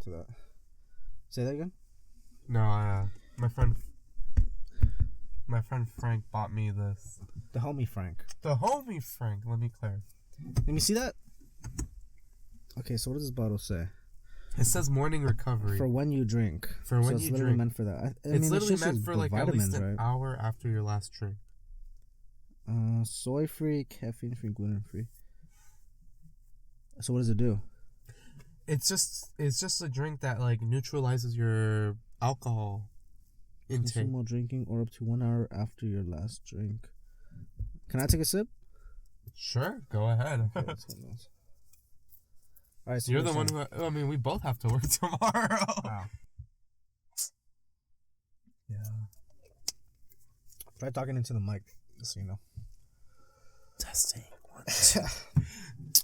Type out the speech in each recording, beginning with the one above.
to that. Say that again? No, my friend Frank bought me this. The homie Frank. The homie Frank. Let me clarify. Let me see that. Okay, so what does this bottle say? It says morning recovery. For when you drink. For when it's you literally drink. meant for that. It's literally meant for like at least an right? hour after your last drink. Soy free, caffeine free, gluten free. So what does it do? It's just a drink that like neutralizes your alcohol intake. Consume while drinking or up to 1 hour after your last drink. Can I take a sip? Sure, go ahead. Okay, all right, so you're the one who. I mean, we both have to work tomorrow. Wow. Yeah. Try talking into the mic, just so you know. Testing.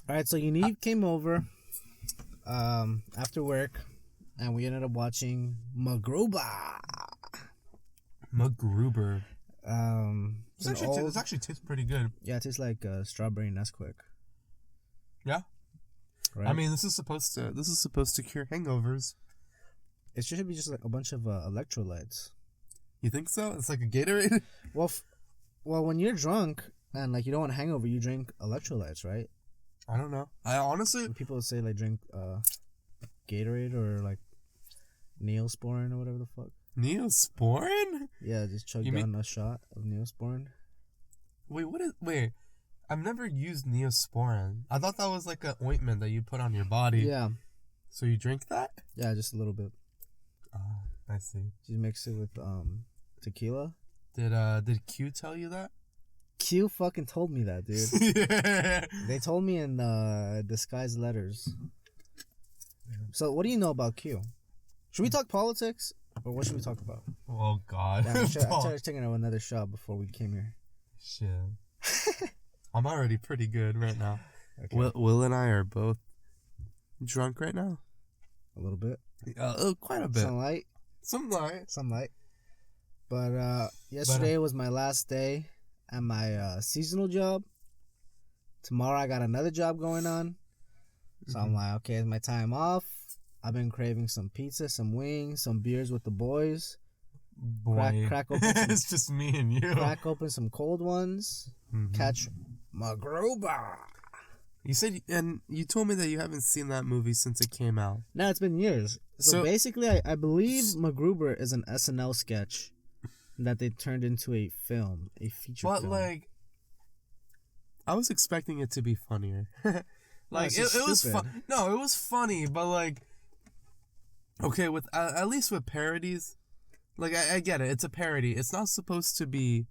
All right, so Yaniv came over after work, and we ended up watching MacGruber. MacGruber. It actually tastes pretty good. Yeah, it tastes like strawberry Nesquik. Yeah. Right? I mean, this is supposed to cure hangovers. It should be just like a bunch of electrolytes. You think so? It's like a Gatorade? Well, when you're drunk and like you don't want a hangover, you drink electrolytes, right? I don't know. I honestly... When people say like drink Gatorade or like Neosporin or whatever the fuck. Neosporin? Yeah, just chug down a shot of Neosporin. Wait, I've never used Neosporin. I thought that was like an ointment that you put on your body. Yeah. So you drink that? Yeah, just a little bit. I see. You mix it with tequila. Did Q tell you that? Q fucking told me that, dude. Yeah. They told me in disguised letters. So what do you know about Q? Should we talk politics? Or what should we talk about? Oh, God. Yeah, I started taking another shot before we came here. Shit. I'm already pretty good right now. Okay. Will and I are both drunk right now. A little bit. Quite a bit. Some light. But yesterday yesterday was my last day at my seasonal job. Tomorrow I got another job going on. So I'm like, okay, it's my time off. I've been craving some pizza, some wings, some beers with the boys. Boy. Crack open it's just me and you. Crack open some cold ones. Catch MacGruber. You said, and you told me that you haven't seen that movie since it came out. No, it's been years. So basically, I believe MacGruber is an SNL sketch that they turned into a film, a feature film. But like, I was expecting it to be funnier. Like it was fun. No, it was funny, but like, okay, with at least with parodies, like I get it. It's a parody. It's not supposed to be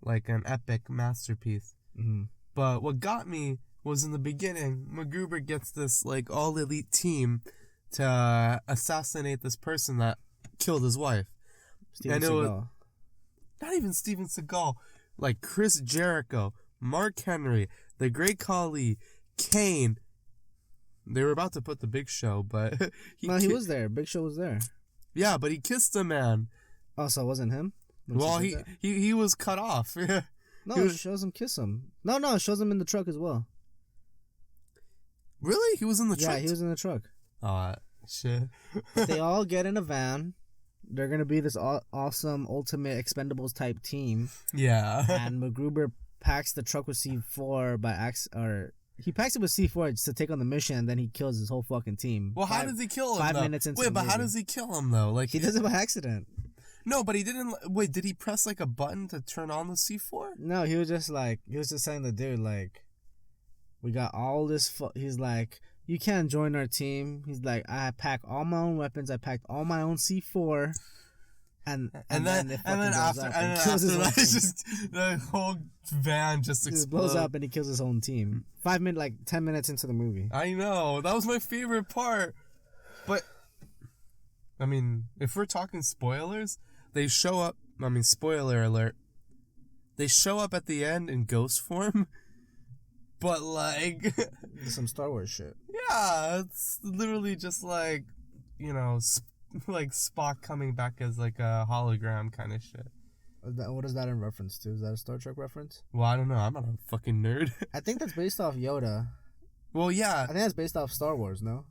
like an epic masterpiece. Mm-hmm. But what got me was in the beginning, MacGruber gets this like all elite team to assassinate this person that killed his wife. Steven Seagal. Not even Steven Seagal, like Chris Jericho, Mark Henry, the Great Khali, Kane. They were about to put the Big Show, but he was there. Big Show was there. Yeah, but he kissed a man. Oh, so it wasn't him? Well, he was cut off. No, it shows him kiss him. No, it shows him in the truck as well. Really? He was in the truck? Yeah, he was in the truck. Oh, shit. They all get in a van. They're going to be this awesome Ultimate Expendables type team. Yeah. And MacGruber packs the truck with C4 by accident, or he packs it with C4 to take on the mission, and then he kills his whole fucking team. Well, how does he kill him? 5 minutes into the movie. How does he kill him though? Like he does it by accident. No, but he didn't. Wait, did he press like a button to turn on the C4? No, he was just saying the dude like, we got all this. He's like, you can't join our team. He's like, I pack all my own weapons. I packed all my own C4. And then after that, it's just the whole van just blows up and he kills his own team. 5 minutes, like 10 minutes into the movie. I know, that was my favorite part. But I mean, if we're talking spoilers, they show up. I mean, spoiler alert. They show up at the end in ghost form, but like some Star Wars shit. Yeah, it's literally just like, you know, like Spock coming back as like a hologram kind of shit. What is that in reference to? Is that a Star Trek reference? Well, I don't know. I'm not a fucking nerd. I think that's based off Yoda. Well, yeah. I think that's based off Star Wars, no?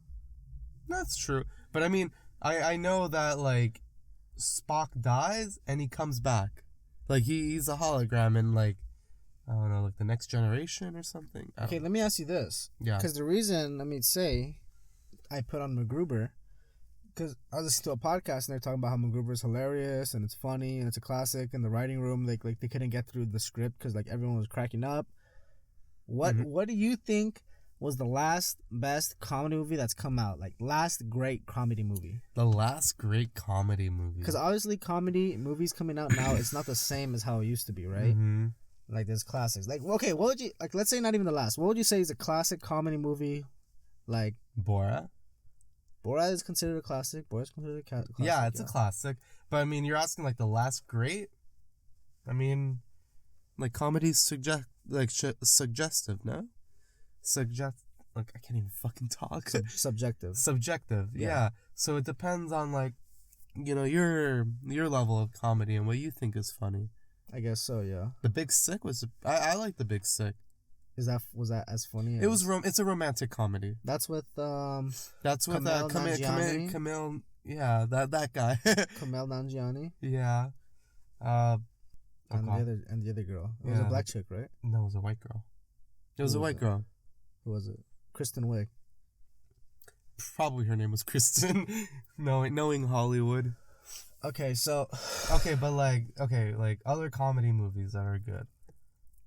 That's true. But I mean, I know that like Spock dies and he comes back. Like he's a hologram in like I don't know, like the Next Generation or something. Okay, let me ask you this. Yeah. Because the reason, I put on MacGruber, because I was listening to a podcast and they're talking about how MacGruber is hilarious and it's funny and it's a classic. In the writing room, like they couldn't get through the script because like everyone was cracking up. What do you think was the last best comedy movie that's come out? Like last great comedy movie. The last great comedy movie. Because obviously comedy movies coming out now, it's not the same as how it used to be, right? Mm-hmm. Like there's classics. Like okay, what would you like? Let's say not even the last. What would you say is a classic comedy movie? Like Borat. Borat is considered a classic. Borat's considered a classic. Yeah, it's a classic. But I mean, you're asking like the last great. I mean, like comedies suggestive, no? Like I can't even fucking talk. Subjective. Subjective, yeah. So it depends on like, you know, your level of comedy and what you think is funny. I guess so, yeah. The Big Sick I like The Big Sick. Was that as funny? It's a romantic comedy. That's with Camille. Yeah, that guy. Camille Nanjiani. Yeah. And the other girl. It was a black chick, right? No, it was a white girl. It was a white girl. Who was it? Kristen Wiig. Probably her name was Kristen. knowing Hollywood. Okay, so but like other comedy movies that are good.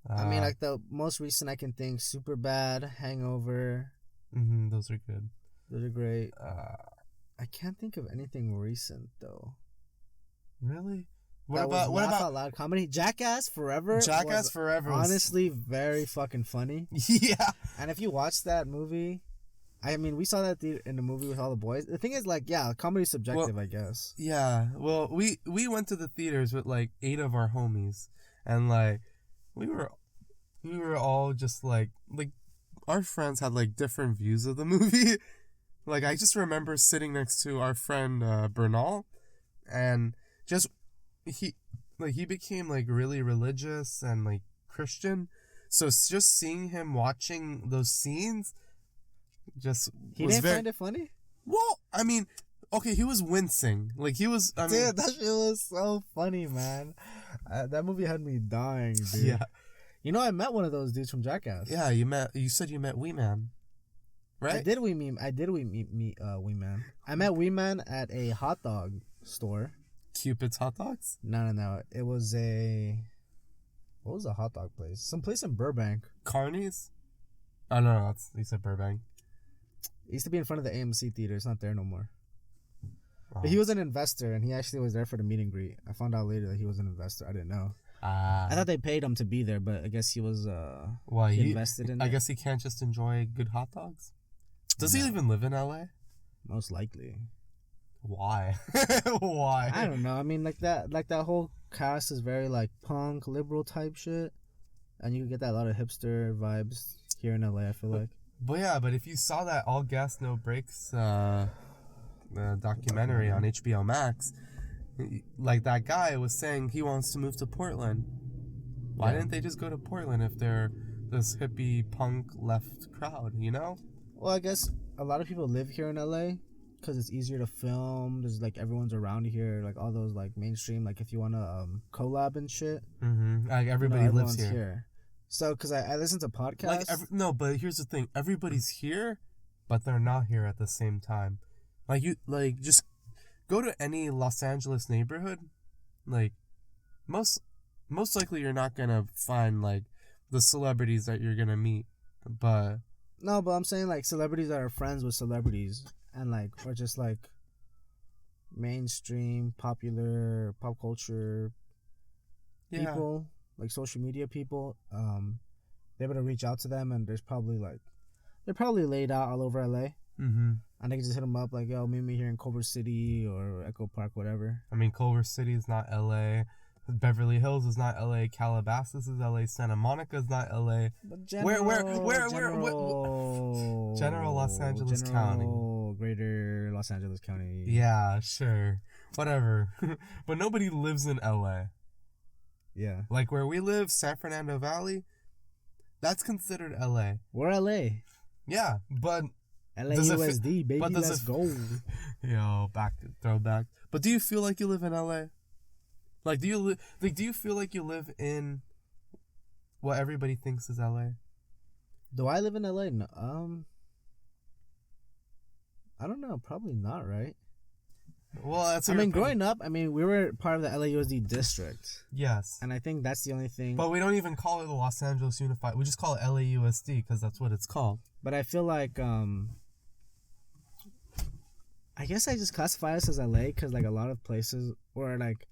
I mean, like the most recent I can think, Superbad, Hangover. Those are good. Those are great. I can't think of anything recent though. Really? What about out loud comedy? Jackass Forever. Jackass Forever. Honestly, very fucking funny. Yeah. And if you watch that movie, I mean, we saw that in the movie with all the boys. The thing is, like, yeah, comedy's subjective, I guess. Yeah. Well, we went to the theaters with like 8 of our homies, and like we were all just like our friends had like different views of the movie. Like I just remember sitting next to our friend Bernal, and just he became like really religious and like Christian. So just seeing him watching those scenes he didn't find it funny? Well, I mean, okay, he was wincing. Like he was dude, that shit was so funny, man. That movie had me dying, dude. Yeah. You know, I met one of those dudes from Jackass. Yeah, you said you met Wee Man. Right? I did meet Wee Man. I met Wee Man at a hot dog store. Cupid's Hot Dogs? No. It was what was the hot dog place? Some place in Burbank. Carney's? Oh, no, you said Burbank. It used to be in front of the AMC theater. It's not there no more. Wow. But he was an investor, and he actually was there for the meet and greet. I found out later that he was an investor. I didn't know. I thought they paid him to be there, but I guess he was he invested in it. I guess he can't just enjoy good hot dogs? Does he even live in LA? Most likely. Why? Why? I don't know. I mean, like that whole cast is very like punk, liberal type shit, and you can get that a lot of hipster vibes here in LA. I feel like. But if you saw that All Gas No Breaks documentary on HBO Max, like that guy was saying he wants to move to Portland. Why didn't they just go to Portland if they're this hippie punk left crowd? You know. Well, I guess a lot of people live here in LA. Because it's easier to film. There's like everyone's around here, like all those like mainstream, like if you want to collab and shit. Like everybody lives here. So because I listen to podcasts. Like but here's the thing: everybody's here, but they're not here at the same time. Like just go to any Los Angeles neighborhood. Like most likely you're not gonna find like the celebrities that you're gonna meet, but no, but I'm saying like celebrities that are friends with celebrities. And like, or just like mainstream, popular, pop culture people, like social media people, they're able to reach out to them, and they're probably laid out all over LA. And they can just hit them up like, yo, meet me here in Culver City or Echo Park, whatever. I mean, Culver City is not LA. Beverly Hills is not LA. Calabasas is LA. Santa Monica is not LA. But General Los Angeles County. Greater Los Angeles County. Yeah, sure. Whatever. But nobody lives in LA. Yeah. Like where we live, San Fernando Valley, that's considered LA. We're LA. Yeah, but LAUSD, baby, let's go. Yo, throwback. But do you feel like you live in LA? Like, do you feel like you live in what everybody thinks is LA? Do I live in LA? No, I don't know. Probably not, right? Well, that's. Growing up, we were part of the LAUSD district. Yes. And I think that's the only thing. But we don't even call it the Los Angeles Unified. We just call it LAUSD because that's what it's called. But I feel like, I guess I just classify us as LA because, like, a lot of places, or, like,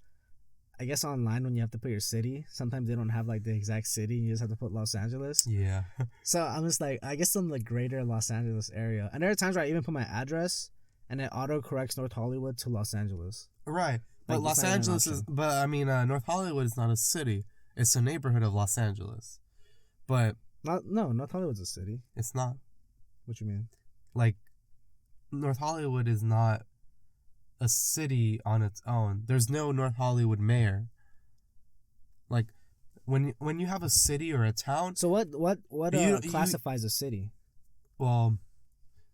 I guess online when you have to put your city, sometimes they don't have, like, the exact city. You just have to put Los Angeles. Yeah. So I'm just like, I guess I'm the greater Los Angeles area. And there are times where I even put my address and it auto-corrects North Hollywood to Los Angeles. Right. But like, Los Angeles is... But, North Hollywood is not a city. It's a neighborhood of Los Angeles. But... North Hollywood's a city. It's not. What you mean? Like, North Hollywood is not a city on its own. There's no North Hollywood mayor. Like, when you have a city or a town... So what classifies a city? Well,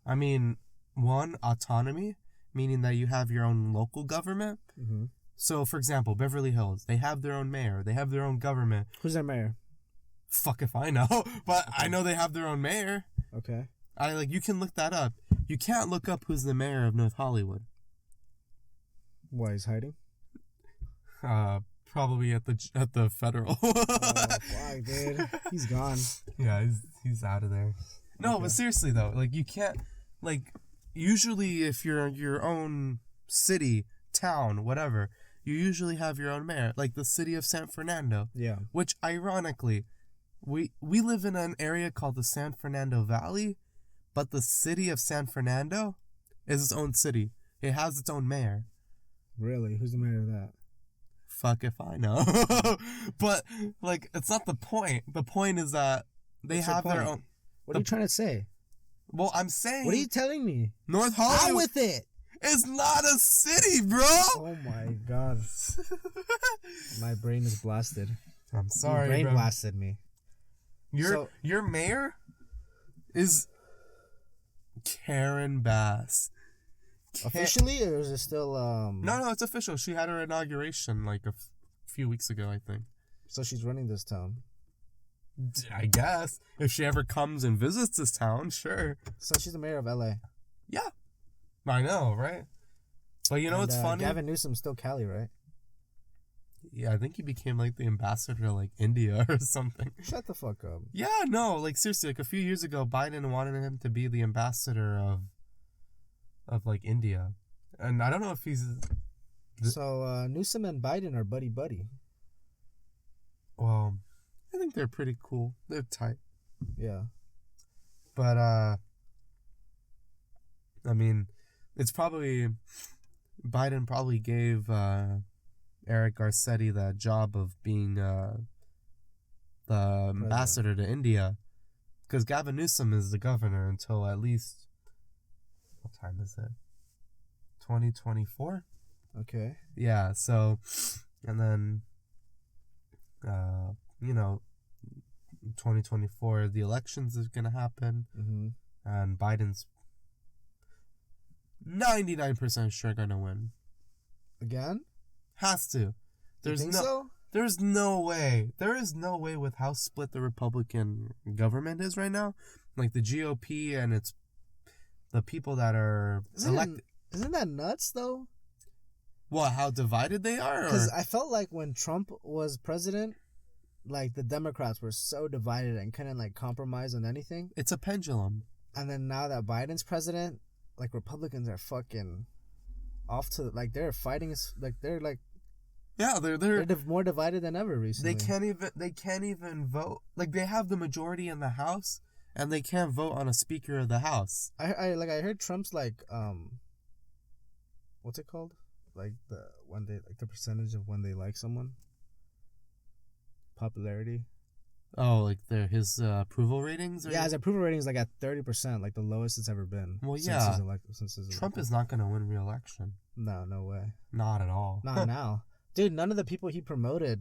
one, autonomy, meaning that you have your own local government. Mm-hmm. So, for example, Beverly Hills, they have their own mayor. They have their own government. Who's their mayor? Fuck if I know. But okay. I know they have their own mayor. Okay. You can look that up. You can't look up who's the mayor of North Hollywood. Why, he's hiding? Probably at the federal. Fuck, dude. He's gone. Yeah, he's out of there. No, okay. But seriously though, like, you can't, like, usually if you're your own city, town, whatever, you usually have your own mayor, like the city of San Fernando. Yeah. Which, ironically, we live in an area called the San Fernando Valley, but the city of San Fernando is its own city. It has its own mayor. Really? Who's the mayor of that? Fuck if I know. But, like, it's not the point. The point is that they have their own... What are you trying to say? Well, I'm saying... What are you telling me? North Hollywood... Out with it! It's not a city, bro! Oh my god. My brain is blasted. I'm sorry, Your brain bro. blasted me. Your mayor is Karen Bass. Officially, or is it still... No, it's official. She had her inauguration, like, a few weeks ago, I think. So she's running this town. I guess. If she ever comes and visits this town, sure. So she's the mayor of LA. Yeah. I know, right? But you know what's funny? Gavin Newsom's still Cali, right? Yeah, I think he became, like, the ambassador to, like, India or something. Shut the fuck up. Yeah, no, like, seriously, like, a few years ago, Biden wanted him to be the ambassador of like, India. And I don't know if he's... So, Newsom and Biden are buddy-buddy. Well, I think they're pretty cool. They're tight. Yeah. But, it's probably... Biden probably gave Eric Garcetti the job of being the ambassador to India. Because Gavin Newsom is the governor until at least... What time is it? 2024? Okay. Yeah, so... And then... 2024, the elections is going to happen. Mm-hmm. And Biden's 99% sure going to win. Again? Has to. So? There's no way. There is no way with how split the Republican government is right now. Like, the GOP and its... The people that are elected... Isn't that nuts, though? What, how divided they are? Because I felt like when Trump was president, like, the Democrats were so divided and couldn't, like, compromise on anything. It's a pendulum. And then now that Biden's president, like, Republicans are fucking off to... Like, they're fighting... Like, they're, like... Yeah, they're more divided than ever recently. They can't even vote. Like, they have the majority in the House, and they can't vote on a Speaker of the House. I heard Trump's, like, what's it called? Like, the percentage of when they like someone. Popularity. Oh, like his approval ratings? Yeah, his approval rating is like at 30%, like the lowest it's ever been. Well, yeah. Since his Trump is not going to win re-election. No way. Not at all. Not now. Dude, none of the people he promoted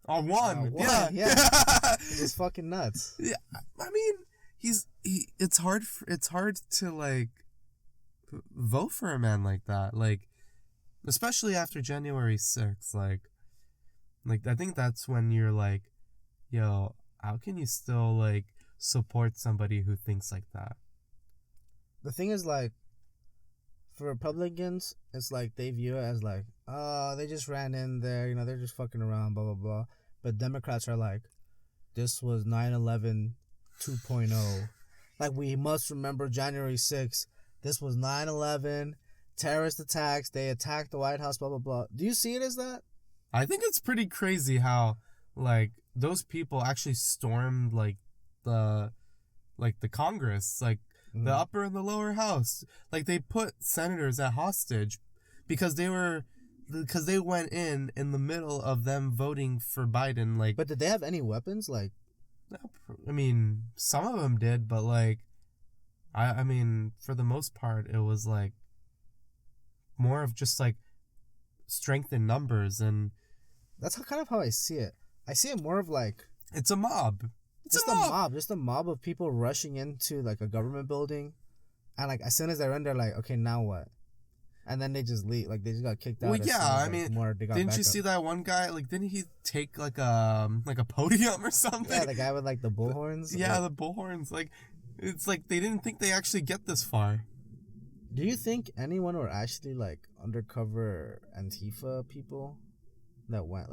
won. Yeah. It's just fucking nuts. Yeah, I mean, it's hard to like vote for a man like that, like especially after January 6th, like I think that's when you're like, yo, how can you still like support somebody who thinks like that? The thing is, like, for Republicans, it's like they view it as like, oh, they just ran in there, you know, they're just fucking around, blah blah blah. But Democrats are like, this was 9/11 2.0. Like, we must remember January 6th. This was 9/11, terrorist attacks. They attacked the White House, blah, blah, blah. Do you see it as that? I think it's pretty crazy how, like, those people actually stormed, like, the Congress, like, the upper and the lower house. Like, they put senators at hostage because they went in the middle of them voting for Biden, like... But did they have any weapons? Like... I mean, some of them did, but, like, I mean, for the most part, it was, like, more of just, like, strength in numbers, and... That's kind of how I see it. I see it more of, like... It's a mob. Just a mob of people rushing into, like, a government building, and, like, as soon as they're in, they're like, okay, now what? And then they just leave. Like, they just got kicked out. Well, yeah, I mean, didn't you see that one guy? Like, didn't he take, like a podium or something? Yeah, the guy with, like, the bullhorns. Yeah, the bullhorns. Like, it's like they didn't think they actually get this far. Do you think anyone were actually, like, undercover Antifa people that were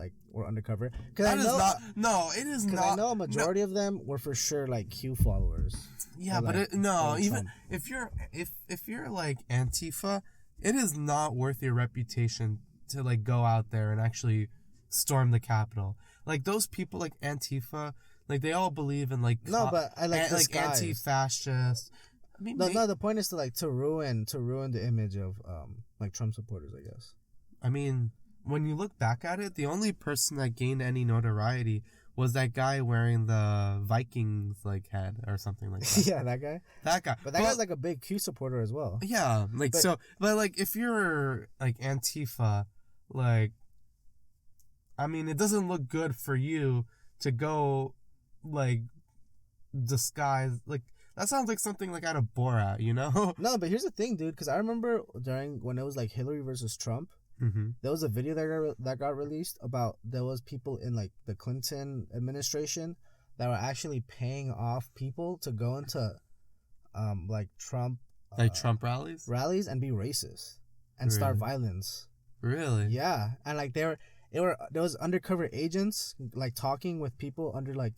undercover? It is not. Because I know a majority of them were for sure, like, Q followers. Yeah, but even if you're like Antifa, it is not worth your reputation to, like, go out there and actually storm the Capitol. Like, those people, like Antifa, like, they all believe in, like... No, but I like this guy. Anti-fascist. I mean, no, the point is to ruin the image of, like, Trump supporters, I guess. I mean, when you look back at it, the only person that gained any notoriety was that guy wearing the Vikings, like, head or something like that. Yeah, that guy. But that guy's, like, a big Q supporter as well. Yeah, like, but, like, if you're, like, Antifa, like, I mean, it doesn't look good for you to go, like, disguise, like, that sounds like something, like, out of Borat, you know? No, but here's the thing, dude, because I remember when it was, like, Hillary versus Trump, there was a video that got released about there was people in, like, the Clinton administration that were actually paying off people to go into like Trump Trump rallies and be racist and start violence. Really? Yeah, and, like, there was undercover agents, like, talking with people under, like,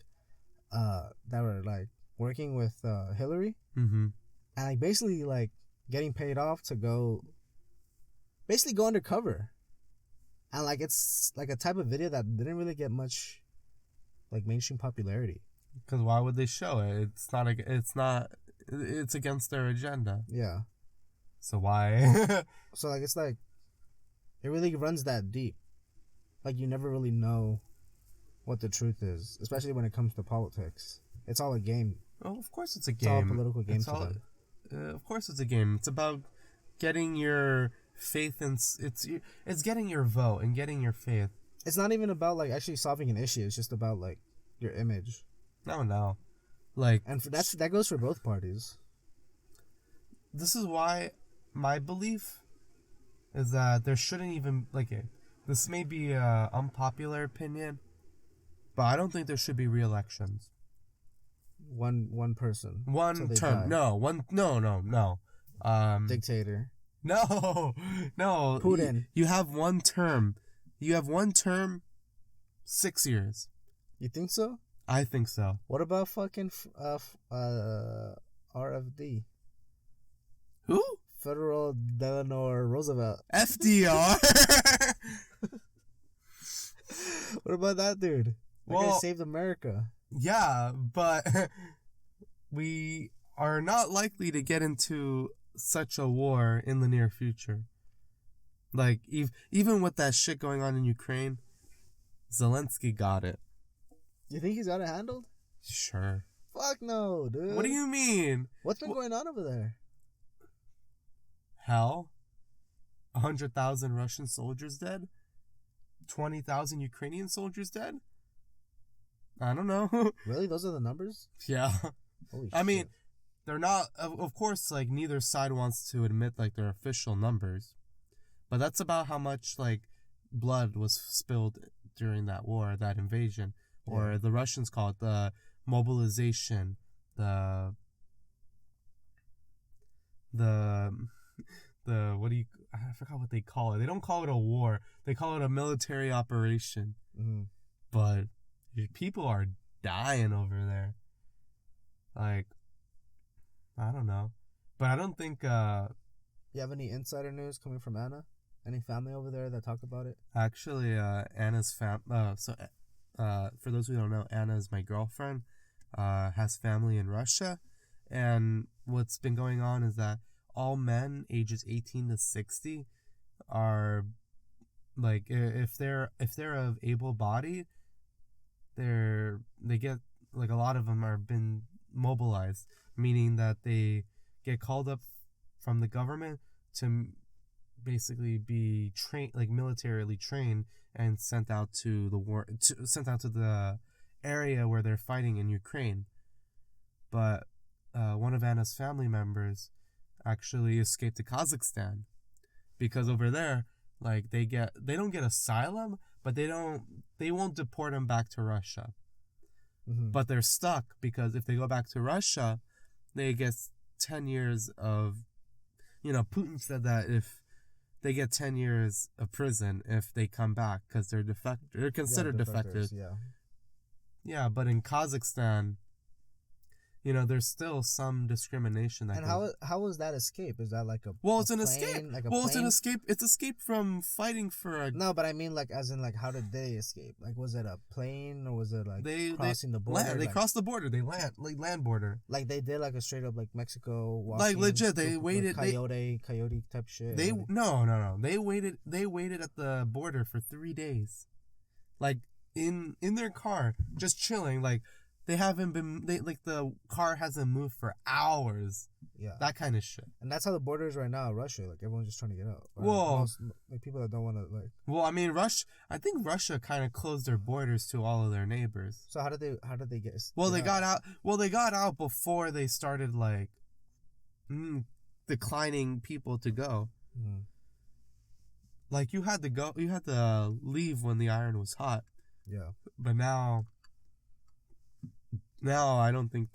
that were, like, working with Hillary, and, like, basically, like, getting paid off to go undercover. And, like, it's, like, a type of video that didn't really get much, like, mainstream popularity. Because why would they show it? It's against their agenda. Yeah. So why? So, like, it's like, it really runs that deep. Like, you never really know what the truth is, especially when it comes to politics. It's all a game. Oh, of course it's a game. It's all a political game to them. Of course it's a game. It's about getting your faith and it's getting your vote and getting your faith. It's not even about, like, actually solving an issue. It's just about, like, your image. No. Like, and that goes for both parties. This is why my belief is that there shouldn't even, like, this may be an unpopular opinion, but I don't think there should be re-elections. One person. One term. No. Dictator. No. Putin. You have one term. 6 years. You think so? I think so. What about fucking RFD? Who? Federal Delano Roosevelt. FDR. What about that dude? That guy saved America. Yeah, but we are not likely to get into such a war in the near future. Like, even with that shit going on in Ukraine, Zelensky got it. You think he's got it handled? Sure. Fuck no, dude. What do you mean? What's been going on over there? Hell. 100,000 Russian soldiers dead? 20,000 Ukrainian soldiers dead? I don't know. Really? Those are the numbers? Yeah. I mean, they're not, of course, like, neither side wants to admit, like, their official numbers. But that's about how much, like, blood was spilled during that war, that invasion. Or the Russians call it the mobilization, the what do you, I forgot what they call it. They don't call it a war. They call it a military operation. Mm-hmm. But people are dying over there. Like, I don't know. But I don't think, you have any insider news coming from Anna? Any family over there that talk about it? Actually, Anna's for those who don't know, Anna is my girlfriend, has family in Russia. And what's been going on is that all men ages 18 to 60 are, like, if they're of able body, they get, like, a lot of them are been mobilized, meaning that they get called up from the government to basically be trained, like, militarily trained, and sent out to the area where they're fighting in Ukraine. But one of Anna's family members actually escaped to Kazakhstan, because over there, like, they don't get asylum, but they won't deport them back to Russia. Mm-hmm. But they're stuck, because if they go back to Russia, they get 10 years of, Putin said that if they get 10 years of prison if they come back, because they're considered defectors. Yeah, but in Kazakhstan, there's still some discrimination. And how was that escape? Is that like a it's an escape. Like it's an escape. It's escape from fighting for a... No, but I mean, like, as in, like, how did they escape? Like, was it a plane, or was it, like, crossing the border? They crossed the border. They land border. Like, they did, like, a straight up, like, Mexico walking, like, legit. They waited. Coyote type shit. No. They waited at the border for 3 days, like, in their car, just chilling. Like, they haven't been. The car hasn't moved for hours. Yeah, that kind of shit. And that's how the border is right now, Russia. Like, everyone's just trying to get out. Well, like, people that don't want to, like. Well, I mean, I think Russia kind of closed their borders to all of their neighbors. So how did they get? Well, they got out. Well, they got out before they started, like, declining people to go. Mm-hmm. Like, you had to leave when the iron was hot. Yeah. But now I don't think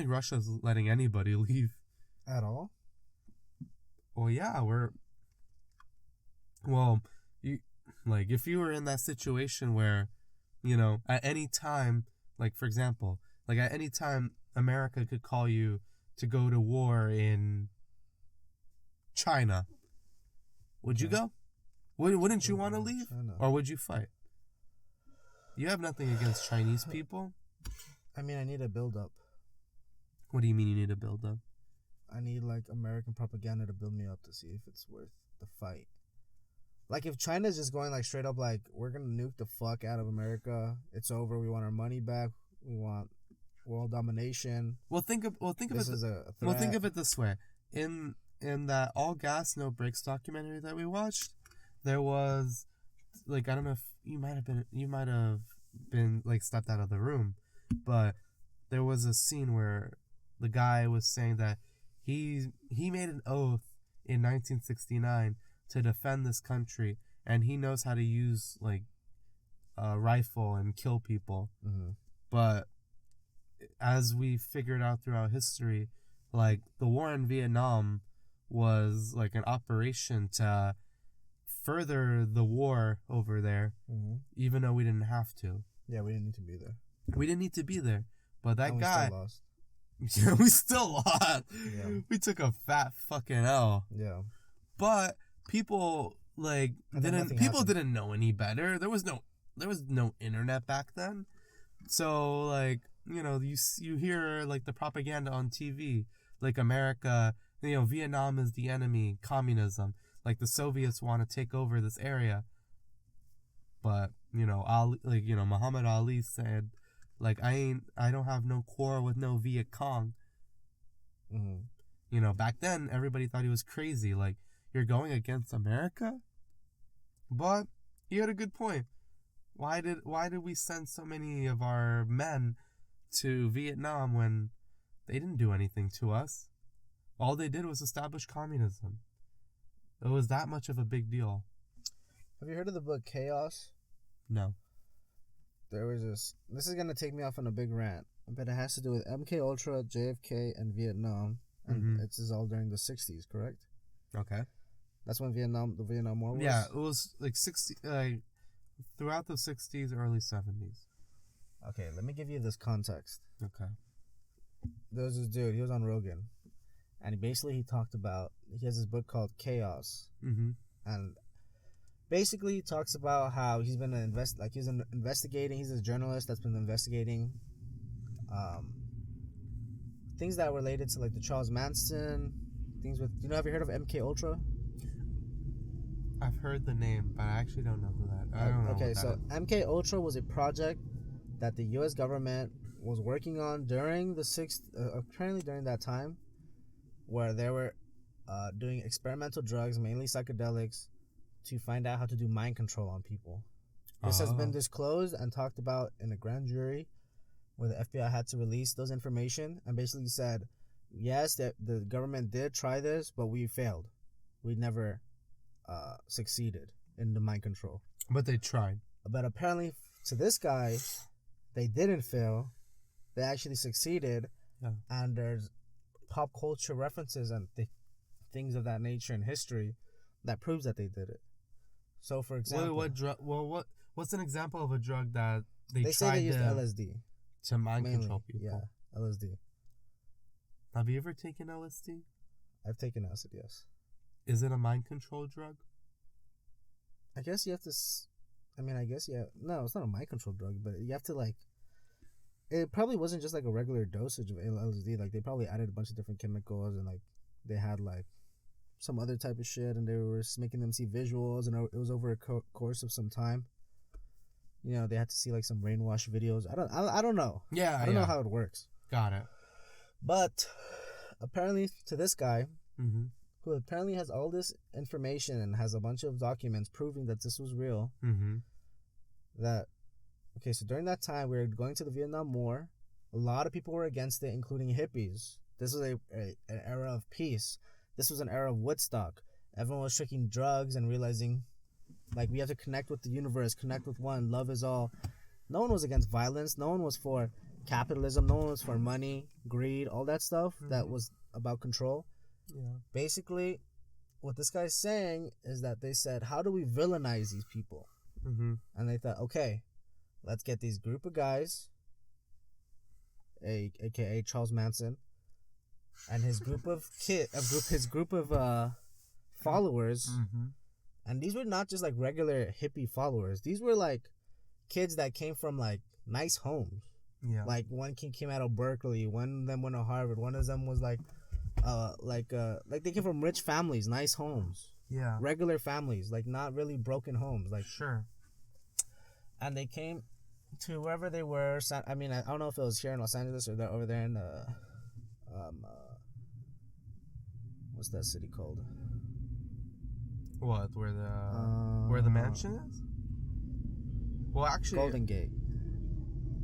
Russia's letting anybody leave at all. Well, yeah, if you were in that situation where, at any time, like, for example, like, at any time America could call you to go to war in China, would you go? Wouldn't you want to leave? China. Or would you fight? You have nothing against Chinese people. I mean, I need a build-up. What do you mean you need a build-up? I need, like, American propaganda to build me up to see if it's worth the fight. Like, if China's just going, like, straight up, like, we're gonna nuke the fuck out of America, it's over, we want our money back, we want world domination. Think of it this way. In that All Gas No Brakes documentary that we watched, there was, like, I don't know if you might have been like, stepped out of the room, but there was a scene where the guy was saying that he made an oath in 1969 to defend this country, and he knows how to use, like, a rifle and kill people. Mm-hmm. But as we figured out throughout history, like, the war in Vietnam was, like, an operation to further the war over there, mm-hmm. even though we didn't have to. Yeah, we didn't need to be there. We didn't need to be there. But that and guy... we still lost. Yeah, we still lost. Yeah. We took a fat fucking L. Yeah. But people, like, didn't know any better. There was no internet back then. So, like, you hear, like, the propaganda on TV, like, America, Vietnam is the enemy, communism, like, the Soviets want to take over this area. But, Muhammad Ali said, like, I don't have no quarrel with no Viet Cong. Mm-hmm. Back then, everybody thought he was crazy. Like, you're going against America? But he had a good point. Why did we send so many of our men to Vietnam when They didn't do anything to us. All they did was establish communism. It was that much of a big deal. Have you heard of the book Chaos? No. There was this is going to take me off on a big rant, but it has to do with MK Ultra, JFK, and Vietnam. And it's all during the 60s, correct? Okay. That's when the Vietnam War was? Yeah, it was like 60, throughout the 60s, early 70s. Okay, let me give you this context. Okay. There was this dude, he was on Rogan, and he talked about, he has this book called Chaos. And basically he talks about how he's been investigating, he's a journalist that's been investigating things that related to like the Charles Manson, things with, have you heard of MK Ultra? I've heard the name, but I actually don't know who that. I don't know. Okay, so MK Ultra was a project that the U.S. government was working on during apparently during that time, where they were doing experimental drugs, mainly psychedelics, to find out how to do mind control on people. This has been disclosed and talked about in a grand jury, where the FBI had to release those information and basically said, yes, the government did try this, but we failed. We never succeeded in the mind control. But they tried. But apparently, to this guy, they didn't fail. They actually succeeded. Yeah. And there's pop culture references and things of that nature in history that proves that they did it. So, for example, what drug? Well, what's an example of a drug that they tried say they used LSD to mind control people? Yeah, LSD. Have you ever taken LSD? I've taken acid, yes. Is it a mind control drug? I guess you have to. No, it's not a mind control drug, but you have to like. It probably wasn't just like a regular dosage of LSD. Like they probably added a bunch of different chemicals and like they had like some other type of shit, and they were making them see visuals, and it was over a course of some time. They had to see like some brainwash videos. I don't know. Yeah, I don't know how it works. Got it. But apparently, to this guy, who apparently has all this information and has a bunch of documents proving that this was real, so during that time, we were going to the Vietnam War. A lot of people were against it, including hippies. This was an era of peace. This was an era of Woodstock. Everyone was taking drugs and realizing, like, we have to connect with the universe, connect with one, love is all. No one was against violence. No one was for capitalism. No one was for money, greed, all that stuff that was about control. Yeah. Basically, what this guy's saying is that they said, how do we villainize these people? And they thought, okay, let's get these group of guys, aka Charles Manson, and his group of followers. And these were not just like regular hippie followers. These were like kids that came from like nice homes. Yeah. Like one kid came out of Berkeley, one of them went to Harvard, one of them was like they came from rich families, nice homes. Yeah. Regular families, like not really broken homes. Like sure. And they came to wherever they were. I don't know if it was here in Los Angeles or they're over there in what's that city called? What? Where the mansion is? Well, actually, Golden Gate.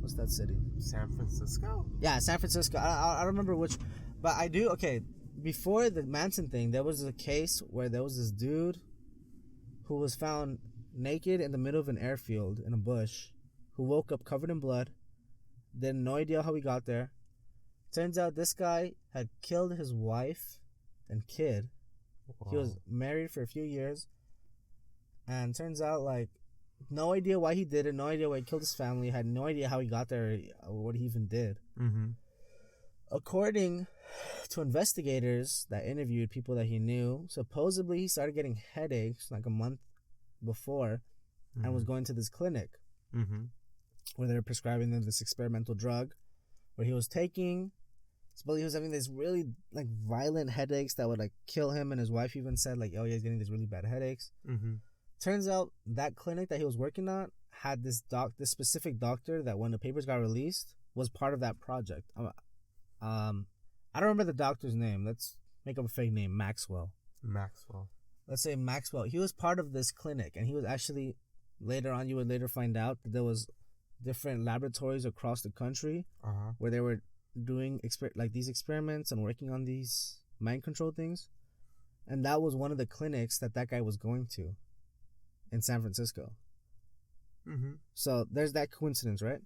What's that city? San Francisco? Yeah, San Francisco. I don't remember which, but I do. Okay, before the Manson thing, there was a case where there was this dude who was found naked in the middle of an airfield in a bush, who woke up covered in blood. Then no idea how he got there. Turns out this guy had killed his wife and kid. Wow. He was married for a few years, and turns out like no idea why he did it, no idea why he killed his family, had no idea how he got there or what he even did. According to investigators that interviewed people that he knew, supposedly he started getting headaches like a month before and was going to this clinic where they were prescribing him this experimental drug where he was taking. Supposedly he was having these really like violent headaches that would like kill him, and his wife even said like, oh yeah, he's getting these really bad headaches. Turns out that clinic that he was working at had this specific doctor that when the papers got released was part of that project. I don't remember the doctor's name. Let's make up a fake name. Maxwell. Let's say Maxwell. He was part of this clinic, and he was actually, later on you would later find out that there was different laboratories across the country where they were doing these experiments and working on these mind control things, and that was one of the clinics that guy was going to in San Francisco. So there's that coincidence, right?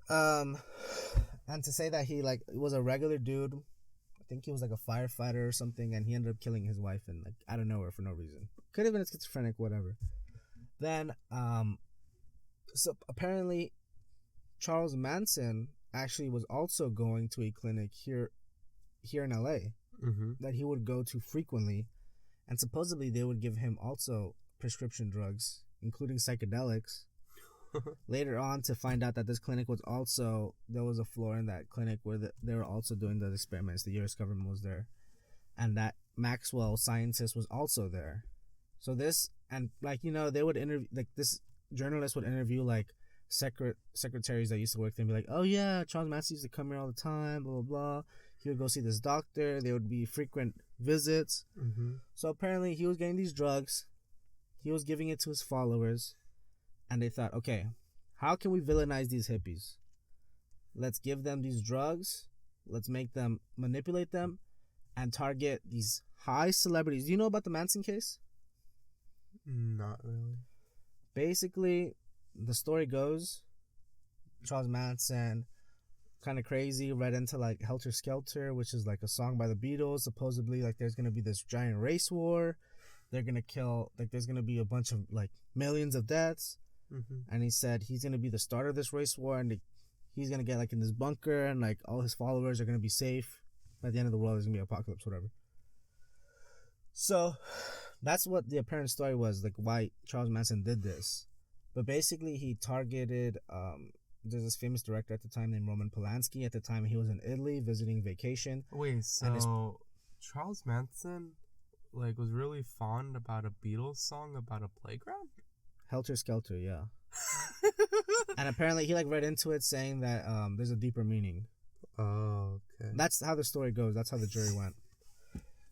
And to say that he like was a regular dude, I think he was like a firefighter or something, and he ended up killing his wife and like out of nowhere for no reason. Could have been a schizophrenic, whatever. Then so apparently Charles Manson actually was also going to a clinic here in LA that he would go to frequently, and supposedly they would give him also prescription drugs, including psychedelics. Later on, to find out that this clinic was also, there was a floor in that clinic where they were also doing those experiments. The U.S. government was there, and that Maxwell scientist was also there. So this, and like, you know, they would interview, like this journalist would interview like secretaries that used to work there and be like, oh yeah, Charles Manson used to come here all the time, blah blah blah. He would go see this doctor. There would be frequent visits. So apparently he was getting these drugs, he was giving it to his followers, and they thought, okay, how can we villainize these hippies? Let's give them these drugs, let's make them, manipulate them, and target these high celebrities. Do you know about the Manson case? Not really. Basically, the story goes, Charles Manson, kind of crazy, read into like Helter Skelter, which is like a song by the Beatles. Supposedly, like there's gonna be this giant race war. They're gonna kill, like there's gonna be a bunch of like millions of deaths. And he said he's gonna be the start of this race war, and he's gonna get like in this bunker, and like all his followers are gonna be safe. At the end of the world, there's gonna be an apocalypse, whatever. So that's what the apparent story was, like why Charles Manson did this. But basically, he targeted. There's this famous director at the time named Roman Polanski. At the time, he was in Italy visiting vacation. Wait, so Charles Manson like was really fond about a Beatles song about a playground? Helter Skelter, yeah. And apparently he like read into it saying that there's a deeper meaning. Oh, okay. That's how the story goes. That's how the jury went.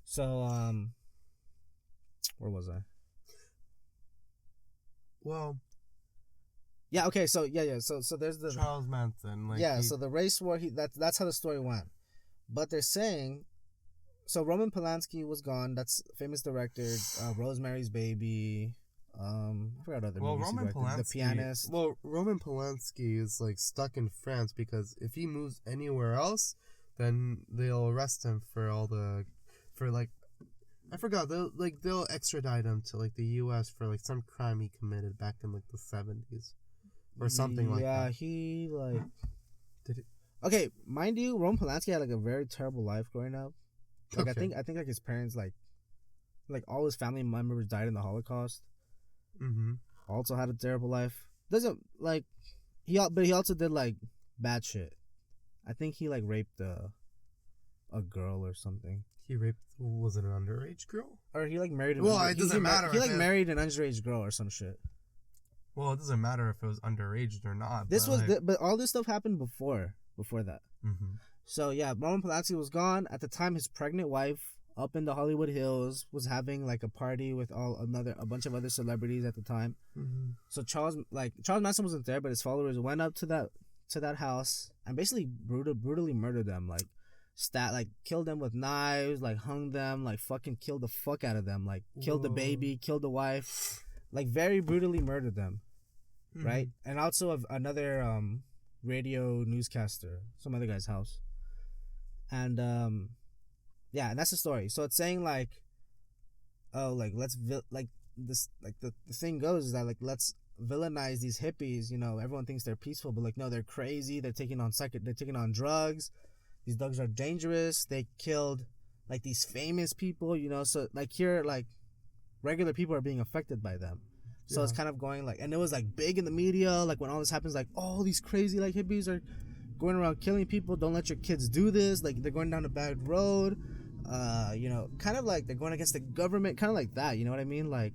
So where was I? Well, yeah, okay, so so there's the Charles Manson, like so the race war, that's how the story went. But they're saying, so Roman Polanski was gone, that's famous director, Rosemary's Baby, I forgot other movies. Roman Polanski, The Pianist. Well, Roman Polanski is like stuck in France because if he moves anywhere else, then they'll arrest him for like I forgot, they'll extradite him to like the U.S. for like some crime he committed back in like the 70s or something like that. Yeah, he like did it. Okay, mind you, Roman Polanski had like a very terrible life growing up. Like I think like his parents like all his family members died in the Holocaust. Also had a terrible life. Doesn't like but he also did like bad shit. I think he like raped a girl or something. He raped, was it an underage girl? Or he like married. It doesn't matter. He like married an underage girl or some shit. Well, it doesn't matter if it was underage or not. This was, but all this stuff happened before that. So yeah, Roman Polanski was gone at the time. His pregnant wife up in the Hollywood Hills was having like a party with a bunch of other celebrities at the time. So Charles Manson wasn't there, but his followers went up to that house and basically brutally murdered them, like killed them with knives, like hung them, like fucking killed the fuck out of them, like killed the baby, killed the wife, like very brutally murdered them, right? And also another radio newscaster, some other guy's house, and yeah, and that's the story. So it's saying like, oh, like the thing goes is that like let's villainize these hippies. You know, everyone thinks they're peaceful, but like no, they're crazy. They're taking on drugs. These drugs are dangerous. They killed like these famous people. You know, so like here like regular people are being affected by them. So it's kind of going like, and it was like big in the media. Like when all this happens, like all these crazy like hippies are going around killing people. Don't let your kids do this. Like they're going down a bad road. You know, kind of like they're going against the government, kind of like that. You know what I mean? Like,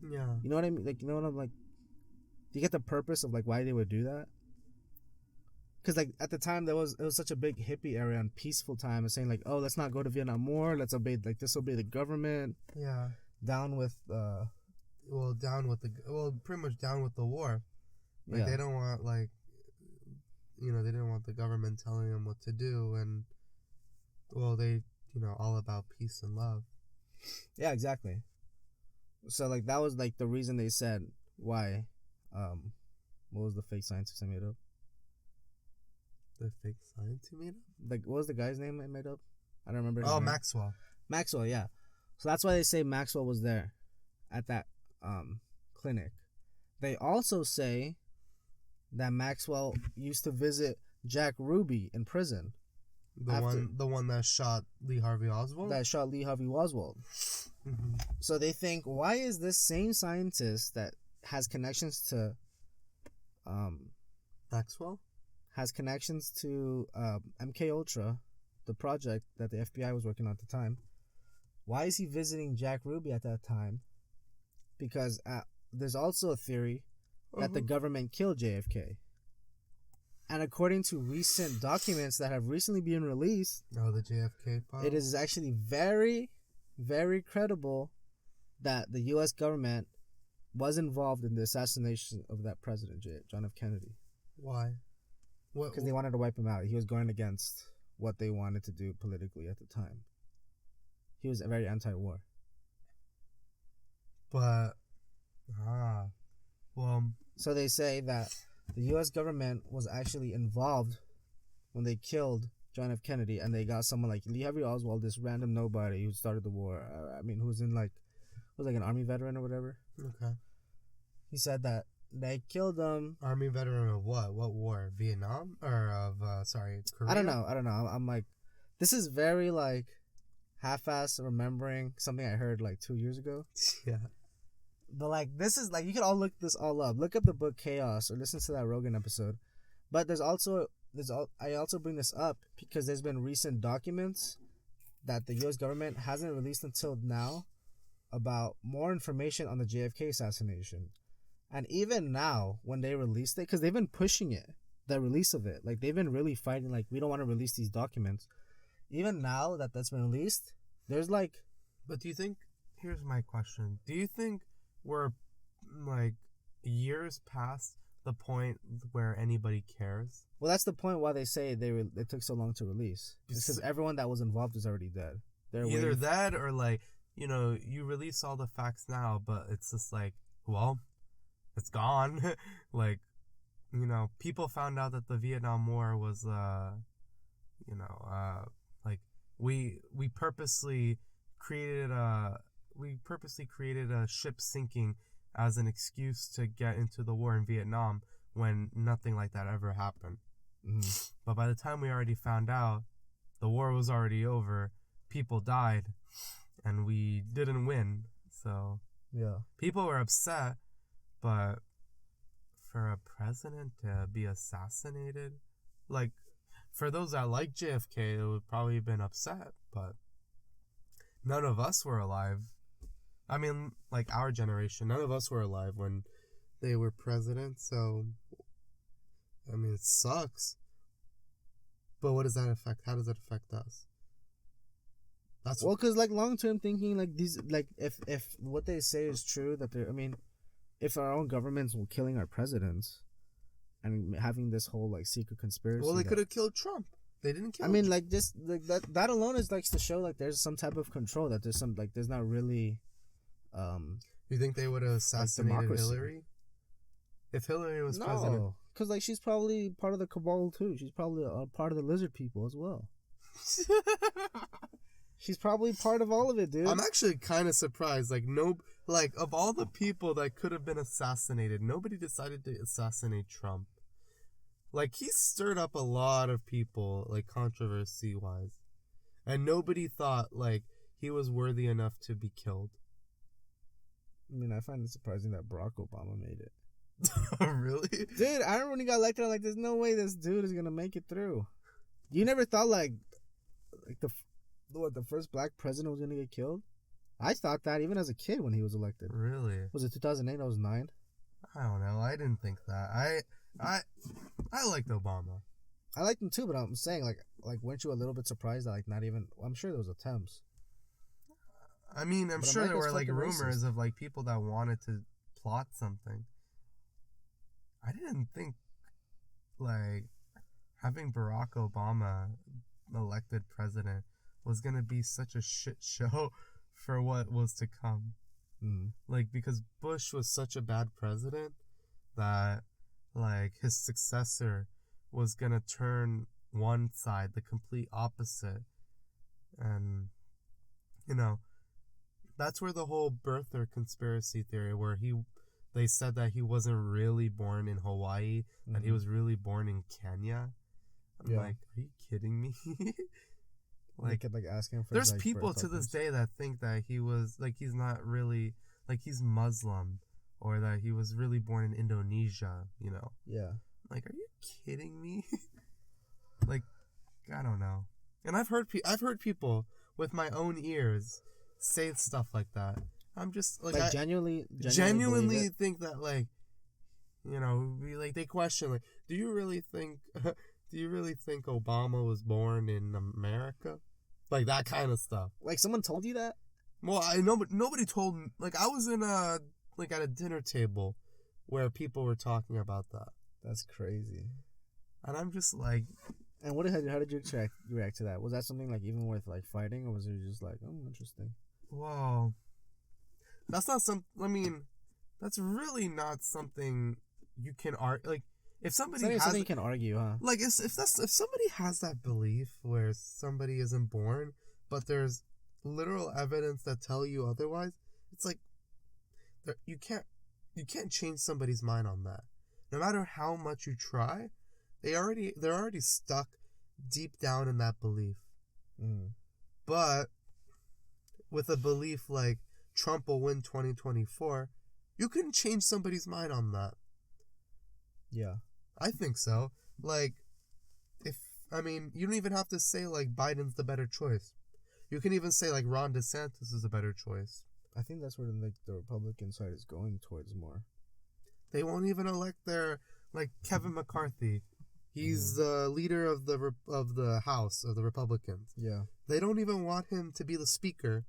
yeah. You know what I mean? Like, you know what I'm like? Do you get the purpose of like why they would do that? Because like at the time it was such a big hippie area and peaceful time, and saying like, oh, let's not go to Vietnam War. Let's disobey the government. Yeah. Down with pretty much down with the war. Like they don't want like they didn't want the government telling them what to do, and well, they, all about peace and love. Yeah, exactly. So like that was like the reason they said why. What was the fake scientist I made up? The fake science you made up? Like, what was the guy's name I made up? I don't remember. Oh, Maxwell. Maxwell, yeah. So that's why they say Maxwell was there at that clinic. They also say that Maxwell used to visit Jack Ruby in prison. The one that shot Lee Harvey Oswald? Mm-hmm. So they think, why is this same scientist that has connections to Maxwell? Has connections to MK Ultra, the project that the FBI was working on at the time. Why is he visiting Jack Ruby at that time? Because there's also a theory that the government killed JFK. And according to recent documents that have recently been released, the JFK file, it is actually very, very credible that the U.S. government was involved in the assassination of that president, John F. Kennedy. Why? Because they wanted to wipe him out. He was going against what they wanted to do politically at the time. He was very anti-war. But, so they say that the U.S. government was actually involved when they killed John F. Kennedy, and they got someone like Lee Harvey Oswald, this random nobody who started the war. Who was was like an army veteran or whatever. Okay. He said that they killed him. Army veteran of what? What war? Vietnam? Or of, Korea? I don't know. I'm like, this is very like half-ass remembering something I heard like 2 years ago. Yeah. But like, this is like, you can all look this all up. Look up the book Chaos or listen to that Rogan episode. But I also bring this up because there's been recent documents that the U.S. government hasn't released until now about more information on the JFK assassination. And even now, when they released it, because they've been pushing it, the release of it, like they've been really fighting, like we don't want to release these documents. Even now that that's been released, there's like... But do you think, here's my question, do you think we're like years past the point where anybody cares? Well, that's the point why they say it took so long to release. It's because everyone that was involved is already dead. They're either that or like, you release all the facts now, but it's just like, well, it's gone. Like, people found out that the Vietnam War was, like we purposely created a ship sinking as an excuse to get into the war in Vietnam when nothing like that ever happened. Mm-hmm. But by the time we already found out, the war was already over, people died, and we didn't win. So yeah, people were upset, but for a president to be assassinated, like, for those that like JFK, it would probably have been upset, but none of us were alive. I mean, like our generation, none of us were alive when they were president, so, I mean, it sucks. But what does that affect? How does it affect us? Well, because, like, long-term thinking, like, these, like, if what they say is true, that they're, I mean, if our own governments were killing our presidents and having this whole, like, secret conspiracy. Well, they could have killed Trump. They didn't kill him. I mean, like, just, like, that alone is, like, to show, like, there's some type of control, that there's some, like, there's not really, you think they would have assassinated like Hillary? If Hillary was president? No, because, like, she's probably part of the cabal, too. She's probably a part of the lizard people as well. She's probably part of all of it, dude. I'm actually kind of surprised. Like, of all the people that could have been assassinated, nobody decided to assassinate Trump. Like, he stirred up a lot of people, like, controversy-wise. And nobody thought, like, he was worthy enough to be killed. I mean, I find it surprising that Barack Obama made it. Really? Dude, I remember when he got elected, I'm like, there's no way this dude is going to make it through. You never thought, like the first black president was going to get killed? I thought that even as a kid when he was elected. Really? Was it 2008? I was 9. I don't know. I didn't think that. I liked Obama. I liked him too, but I'm saying, like, weren't you a little bit surprised that, like, not even... I'm sure there was attempts. I mean, I'm sure there were, like, rumors of, like, people that wanted to plot something. I didn't think, like... having Barack Obama elected president was gonna be such a shit show for what was to come. Like, because Bush was such a bad president that, like, his successor was gonna turn one side the complete opposite. And, you know, that's where the whole birther conspiracy theory, where they said that he wasn't really born in Hawaii, that he was really born in Kenya. I'm like, are you kidding me? Like, kept, like, asking for there's people to this day that think that he was, like, he's not really, like, he's Muslim, or that he was really born in Indonesia, you know? Yeah. Like, are you kidding me? Like, I don't know. And I've heard people with my own ears say stuff like that. I'm just, like, I genuinely think that, like, you know, they question, like, do you really think Obama was born in America? Like, that kind of stuff. Like, someone told you that? Well, I know, but nobody told me. Like, I was at a dinner table where people were talking about that. That's crazy. And I'm just like... And how did you react to that? Was that something, like, even worth, like, fighting? Or was it just like, oh, interesting? Well, that's not that's really not something you can argue. Like, if somebody has something you can argue, huh? Like, if somebody has that belief where somebody isn't born, but there's literal evidence that tell you otherwise, it's like you can't change somebody's mind on that. No matter how much you try, they're already stuck deep down in that belief. But with a belief like Trump will win 2024, you can change somebody's mind on that. Yeah. I think so. Like, you don't even have to say, like, Biden's the better choice. You can even say, like, Ron DeSantis is a better choice. I think that's where, like, the Republican side is going towards more. They won't even elect like, Kevin McCarthy. He's the leader of the House of the Republicans. Yeah. They don't even want him to be the speaker.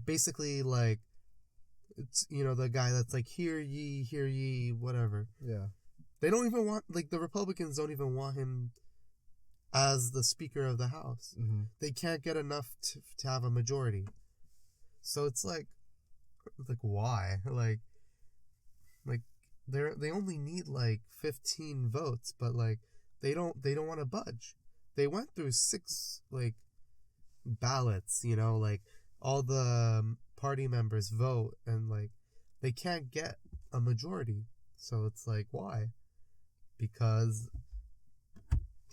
Basically, like, it's, you know, the guy that's like, hear ye, whatever. Yeah. They don't even want, like, the Republicans don't even want him as the Speaker of the House. They can't get enough to have a majority. So it's like why? Like they only need, like, 15 votes, but, like, they don't want to budge. They went through 6, like, ballots, you know, like, all the party members vote, and, like, they can't get a majority. So it's like, why? Because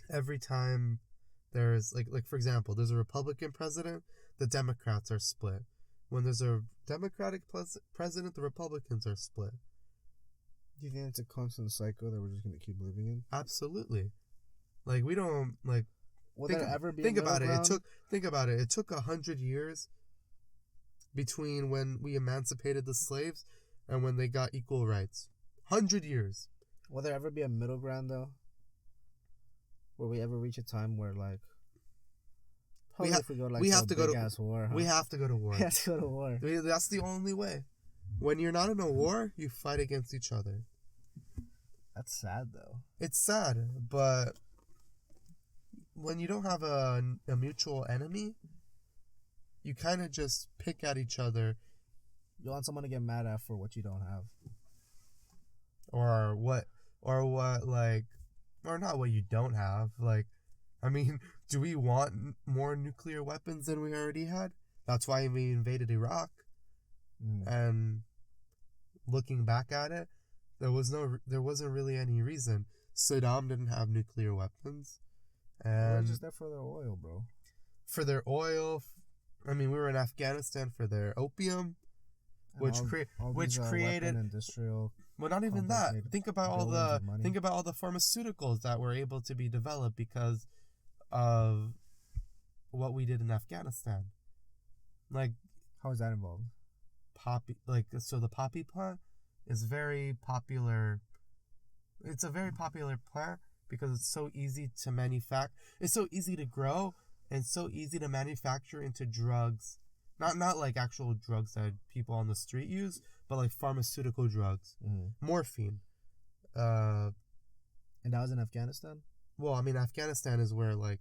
every time there's, like for example, there's a Republican president, the Democrats are split. When there's a Democratic president, the Republicans are split. Do you think it's a constant cycle that we're just going to keep living in? Absolutely. Like, we don't, like... Will there ever be think about it. Think about it. It took 100 years between when we emancipated the slaves and when they got equal rights. 100 years. Will there ever be a middle ground, though? Will we ever reach a time where, like... We have to go to war. We have to go to war. We have to go to war. That's the only way. When you're not in a war, you fight against each other. That's sad, though. It's sad, but when you don't have a mutual enemy, you kind of just pick at each other. You want someone to get mad at for what you don't have. Or not what you don't have. Like, I mean, do we want more nuclear weapons than we already had? That's why we invaded Iraq. And looking back at it, there wasn't really any reason. Saddam didn't have nuclear weapons, and they're just there for their oil, bro. For their oil, I mean, we were in Afghanistan for their opium, which created industrial. Well, not even that. Think about all the pharmaceuticals that were able to be developed because of what we did in Afghanistan. Like, how is that involved? The poppy plant is very popular. It's a very popular plant because it's so easy to manufacture. It's so easy to grow and so easy to manufacture into drugs. Not like actual drugs that people on the street use, but like pharmaceutical drugs. Morphine. And that was in Afghanistan? Well, I mean, Afghanistan is where, like,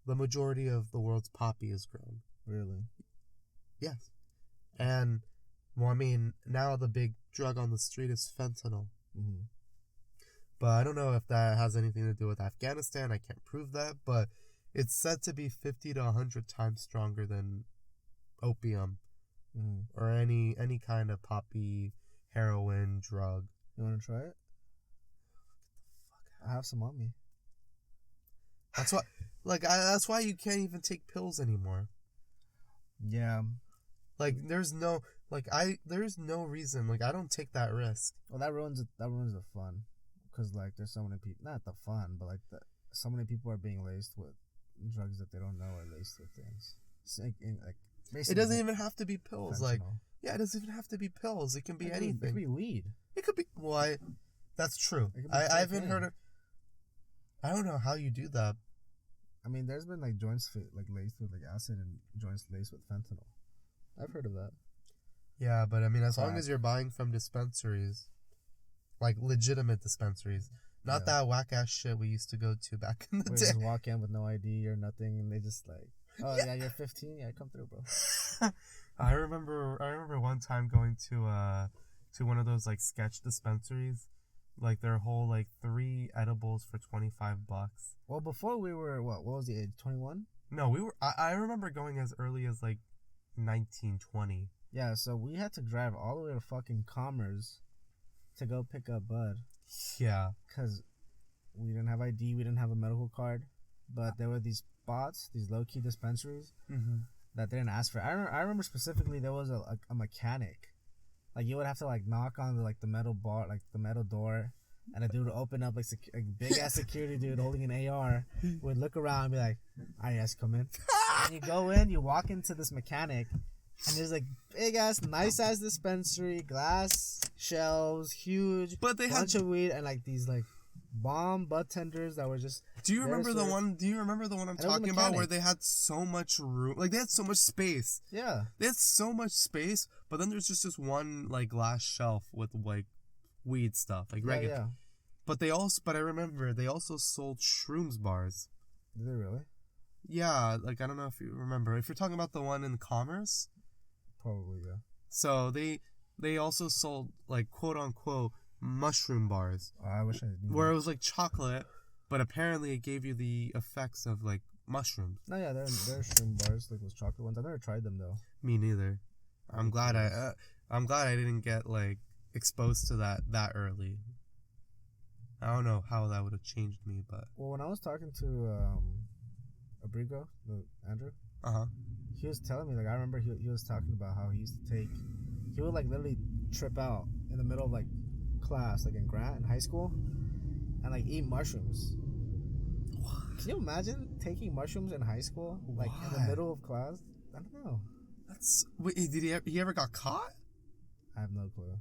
the majority of the world's poppy is grown. Really? Yes. And, well, I mean, now the big drug on the street is fentanyl. Mm-hmm. But I don't know if that has anything to do with Afghanistan. I can't prove that. But it's said to be 50 to 100 times stronger than opium or any kind of poppy, heroin, drug. You want to try it? I have some on me. That's why, that's why you can't even take pills anymore. Yeah. Like, there's no reason. Like, I don't take that risk. Well, that ruins the fun, because like there's so many people. Not the fun, but like so many people are being laced with drugs that they don't know are laced with things. So, like it doesn't even have to be pills. Fentanyl. Like, yeah, it doesn't even have to be pills. It can be anything. It could be weed. It could be. Well, that's true. I haven't heard of. I don't know how you do that. I mean, there's been like joints like laced with like acid and joints laced with fentanyl. I've heard of that. Yeah, but I mean, as long as you're buying from dispensaries, like legitimate dispensaries, not that whack ass shit we used to go to back in the day. Just walk in with no ID or nothing, and they just like, oh yeah, you're 15, yeah, come through, bro. I remember one time going to one of those like sketch dispensaries. Like their whole like 3 edibles for $25. Well, before we were what was the age? 21? No, we were. I remember going as early as like 19, 20. Yeah, so we had to drive all the way to fucking Commerce to go pick up bud. Yeah, because we didn't have ID, we didn't have a medical card, but there were these spots, these low key dispensaries that they didn't ask for. I remember specifically there was a mechanic. Like, you would have to, like, knock on, the metal bar, like, the metal door, and a dude would open up, like, a big-ass security dude holding an AR would look around and be like, yes, come in. And you go in, you walk into this mechanic, and there's, like, big-ass, nice-ass dispensary, glass shelves, huge, but they bunch of weed, and, like, these, like, bomb bud tenders that were just... Do you remember the one I'm talking about where they had so much room? Like, they had so much space. Yeah. They had so much space, but then there's just this one, like, glass shelf with, like, weed stuff. Like, regular. Yeah. But I remember they also sold shrooms bars. Did they really? Yeah, like, I don't know if you remember. If you're talking about the one in Commerce? Probably, yeah. So, they also sold, like, quote-unquote, mushroom bars. I wish I knew. Where it was like chocolate, but apparently it gave you the effects of like mushrooms. No, yeah, there are shroom bars like those chocolate ones. I've never tried them though. Me neither. I'm glad I didn't get like exposed to that early. I don't know how that would have changed me, but well, when I was talking to Abrigo, Andrew, he was telling me, like, I remember he was talking about how he would like literally trip out in the middle of like class, like in Grant in high school, and like eat mushrooms. What? Can you imagine taking mushrooms in high school, like in the middle of class? I don't know. Wait, did he ever got caught? I have no clue.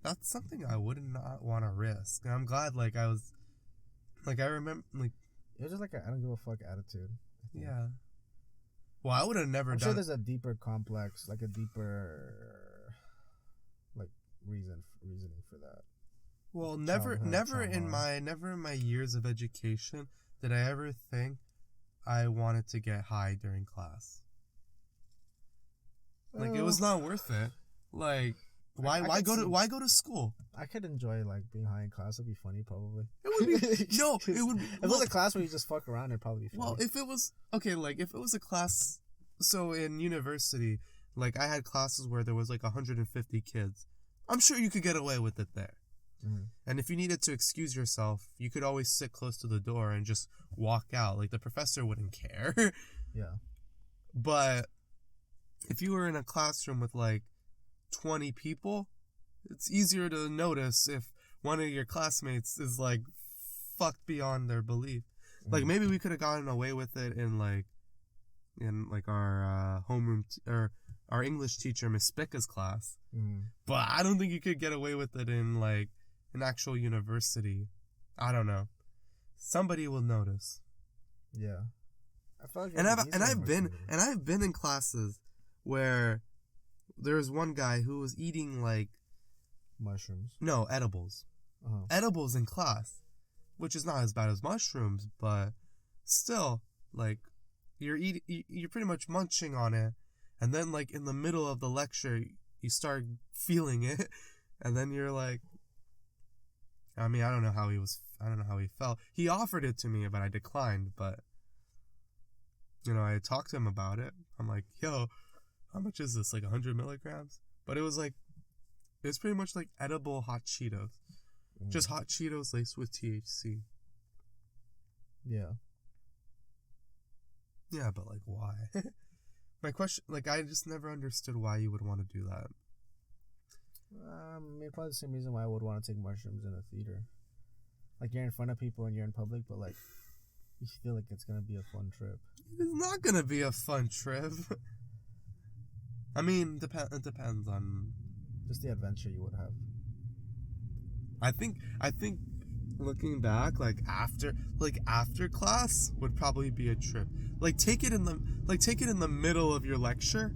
That's something I would not want to risk. And I'm glad, like, I was, like, I remember, like, it was just like I don't give a fuck attitude. Yeah. Well, I would have never I'm done. sure there's a deeper complex, like a deeper, like reasoning for that. Well, never in my years of education did I ever think I wanted to get high during class. Like, it was not worth it. Like, why go to school? I could enjoy like being high in class. It'd be funny, probably. It would be no. It would be. If it was a class where you just fuck around, it'd probably be funny. Well, if it was okay, like if it was a class, so in university, like I had classes where there was like 150 kids. I'm sure you could get away with it there. Mm-hmm. And if you needed to excuse yourself, you could always sit close to the door and just walk out. Like, the professor wouldn't care. Yeah. But if you were in a classroom with like 20 people, it's easier to notice if one of your classmates is like fucked beyond their belief. Mm-hmm. Like, maybe we could have gotten away with it in our homeroom or our English teacher Miss Spica's class. Mm. But I don't think you could get away with it in like an actual university. I don't know. Somebody will notice. Yeah. I feel like I've been in classes where there was one guy who was eating like mushrooms. No, edibles. Uh-huh. Edibles in class. which is not as bad as mushrooms, but still, like, you're pretty much munching on it, and then, like, in the middle of the lecture, you start feeling it, and then you're like, I mean, I don't know how he felt. He offered it to me, but I declined, but, you know, I talked to him about it. I'm like, yo, how much is this, like 100 milligrams? But it was pretty much like edible hot Cheetos. Just hot Cheetos laced with THC. Yeah. Yeah, but, like, why? My question, like, I just never understood why you would want to do that. Maybe probably the same reason why I would want to take mushrooms in a theater. Like, you're in front of people and you're in public, but, like, you feel like it's going to be a fun trip. It's not going to be a fun trip. I mean, it depends on... Just the adventure you would have. I think looking back, after class would probably be a trip. Like, take it in the middle of your lecture.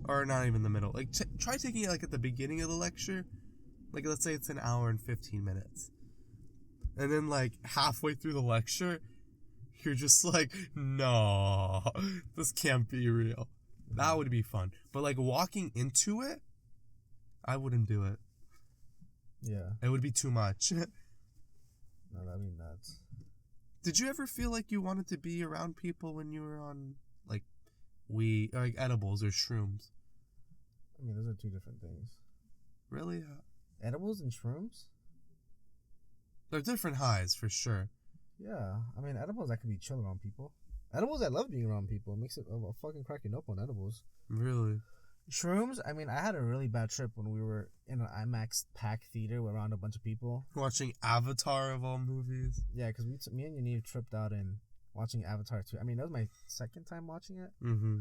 Or not even the middle. Like, try taking it, like, at the beginning of the lecture. Like, let's say it's an hour and 15 minutes. And then, like, halfway through the lecture, you're just like, no, this can't be real. That would be fun. But, like, walking into it, I wouldn't do it. Yeah. It would be too much. No, that'd be nuts. Did you ever feel like you wanted to be around people when you were on, like, edibles or shrooms? I mean, those are two different things. Really? Edibles and shrooms? They're different highs, for sure. Yeah. I mean, edibles, I could be chill around people. Edibles, I love being around people. It makes it fucking cracking up on edibles. Really? Shrooms, I mean, I had a really bad trip when we were in an IMAX packed theater around a bunch of people. Watching Avatar of all movies. Yeah, because me and Yaniv tripped out in watching Avatar 2. I mean, that was my second time watching it. Mm-hmm.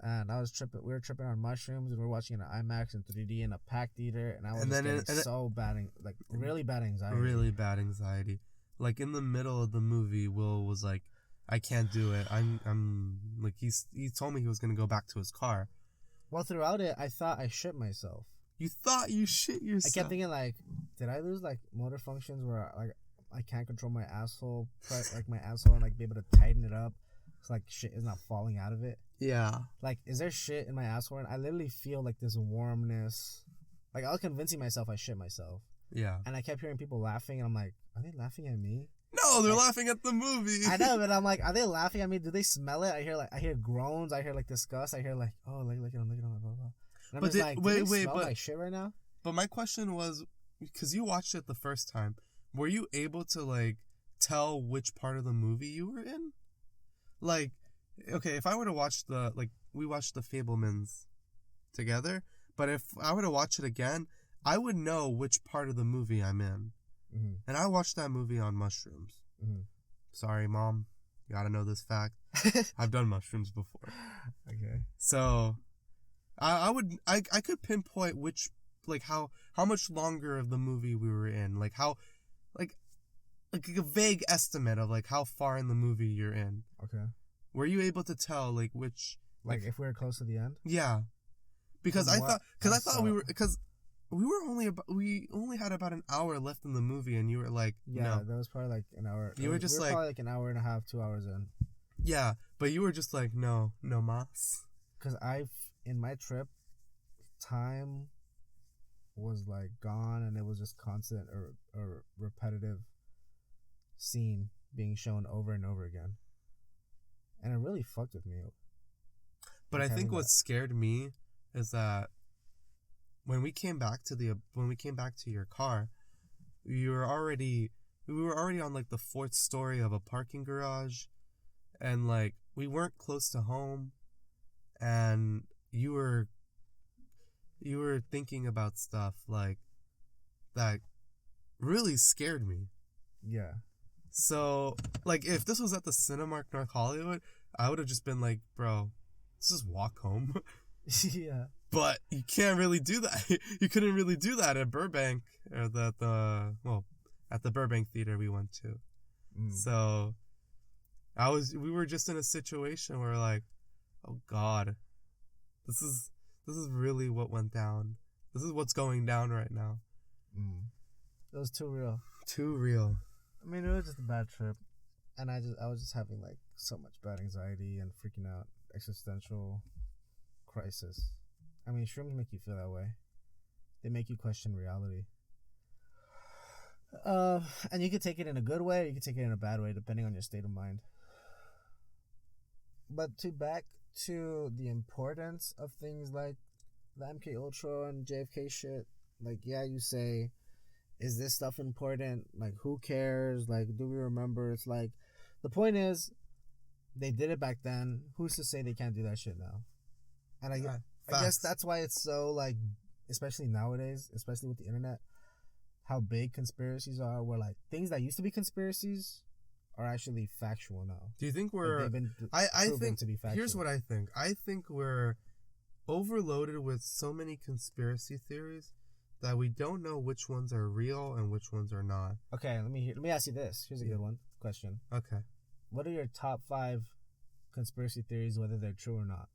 And we were tripping on mushrooms, and we were watching it in IMAX in 3D in a packed theater, and I was really bad anxiety. Really bad anxiety. Like, in the middle of the movie, Will was like, I can't do it. I'm like, he told me he was going to go back to his car. Well, throughout it, I thought I shit myself. You thought you shit yourself? I kept thinking, like, did I lose, like, motor functions where, like, I can't control my asshole, and, like, be able to tighten it up so, like, shit is not falling out of it? Yeah. Like, is there shit in my asshole? And I literally feel, like, this warmness. Like, I was convincing myself I shit myself. Yeah. And I kept hearing people laughing, and I'm like, are they laughing at me? No, they're laughing at the movie. I know, but I'm like, are they laughing at me? Do they smell it? I hear groans. I hear, like, disgust. I hear, like, oh, look at him, blah, blah, blah. And I'm but just like, do they smell my shit right now? But my question was, because you watched it the first time, were you able to, like, tell which part of the movie you were in? Like, okay, if I were to watch we watched The Fabelmans together, but if I were to watch it again, I would know which part of the movie I'm in. Mm-hmm. And I watched that movie on mushrooms. Mm-hmm. Sorry, Mom. You gotta know this fact. I've done mushrooms before. Okay. So, I could pinpoint which, like, how much longer of the movie we were in. Like, how, like a vague estimate of, like, how far in the movie you're in. Okay. Were you able to tell, like, which... Like, if we were close to the end? Yeah. Because we only had about an hour left in the movie, and you were like, yeah, no. That was probably like an hour. We were probably like an hour and a half, 2 hours in. Yeah, but you were just like, no mas. Because in my trip, time was like gone, and it was just constant or repetitive scene being shown over and over again. And it really fucked with me. But I think what scared me is that when we came back to your car, we were already on, like, the 4th story of a parking garage, and, like, we weren't close to home, and you were thinking about stuff, like, that really scared me. Yeah. So, like, if this was at the Cinemark North Hollywood, I would have just been like, bro, let's just walk home. Yeah. But you can't really do that. You couldn't really do that at Burbank, or at the Burbank theater we went to. Mm. So, we were just in a situation where, like, oh God, this is really what went down. This is what's going down right now. Mm. It was too real. Too real. I mean, it was just a bad trip, and I was just having like so much bad anxiety and freaking out, existential crisis. I mean, shrooms make you feel that way. They make you question reality. And you can take it in a good way, or you can take it in a bad way, depending on your state of mind. But back to the importance of things like the MK Ultra and JFK shit. Like, yeah, you say, is this stuff important? Like, who cares? Like, do we remember? It's like, the point is, they did it back then. Who's to say they can't do that shit now? And I guess that's why it's so, like, especially nowadays, especially with the internet, how big conspiracies are, where, like, things that used to be conspiracies are actually factual now. Do you think we're... Like, I think... To be factual. Here's what I think. I think we're overloaded with so many conspiracy theories that we don't know which ones are real and which ones are not. Okay, let me ask you this. Here's a good one. Question. Okay. What are your top 5 conspiracy theories, whether they're true or not?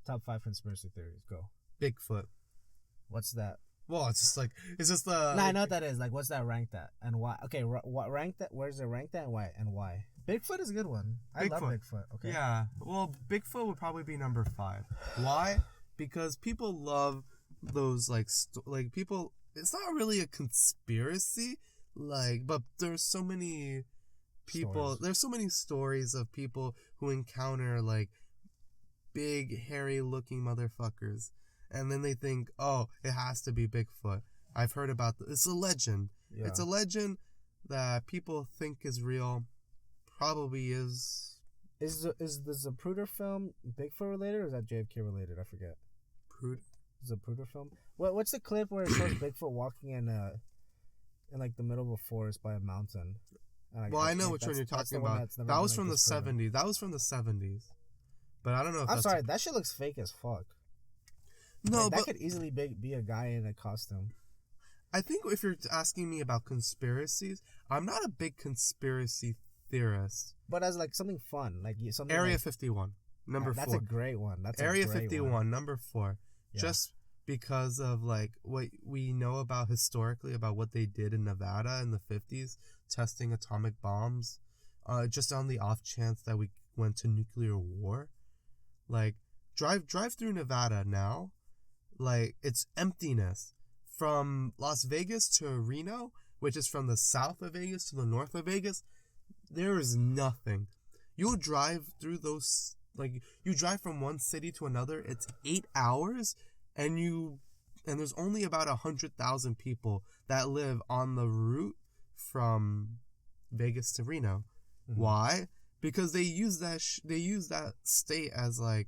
Top 5 conspiracy theories. Go. Bigfoot. What's that? Well, it's just the... No, I know what that is. Like, what's that ranked at? And why? Okay, what ranked at? Where's it ranked at? And why? Bigfoot is a good one. I love Bigfoot. Okay. Yeah. Well, Bigfoot would probably be number 5. Why? Because people love those, like people... It's not really a conspiracy, like, but there's so many people... There's so many stories of people who encounter, like, big, hairy-looking motherfuckers. And then they think, oh, it has to be Bigfoot. I've heard about it's a legend. Yeah. It's a legend that people think is real. Probably is. Is the Zapruder film Bigfoot related, or is that JFK related? I forget. Zapruder film. What's the clip where it shows Bigfoot walking in like the middle of a forest by a mountain? I know which one you're talking about. That was from the 70s. That was from the 70s. But I don't know if I'm sorry, that shit looks fake as fuck. No, like, that could easily be a guy in a costume. I think if you're asking me about conspiracies, I'm not a big conspiracy theorist. But as like something fun, like something Area like, 51, number 4. That's a great one. That's Area a great 51, one. number 4. Yeah. Just because of like what we know about historically about what they did in Nevada in the 50s, testing atomic bombs, just on the off chance that we went to nuclear war. Like drive through Nevada now. Like, it's emptiness. From Las Vegas to Reno, which is from the south of Vegas to the north of Vegas, there is nothing. You'll drive through those, like, you drive from one city to another, it's 8 hours, and there's only about 100,000 people that live on the route from Vegas to Reno. Mm-hmm. Why? Because they use that state as, like,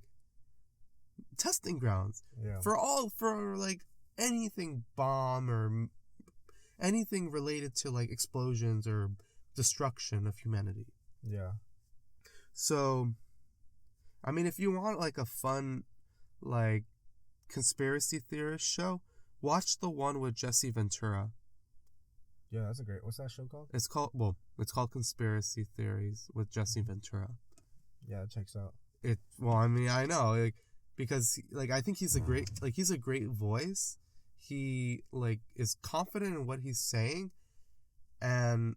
testing grounds for like anything bomb or anything related to like explosions or destruction of humanity. Yeah. So, I mean, if you want like a fun like conspiracy theorist show, watch the one with Jesse Ventura. Yeah, that's a great. What's that show called? It's called Conspiracy Theories with Jesse Ventura. Yeah, it checks out. I mean, I know, like, because like I think he's a great voice. He like is confident in what he's saying, and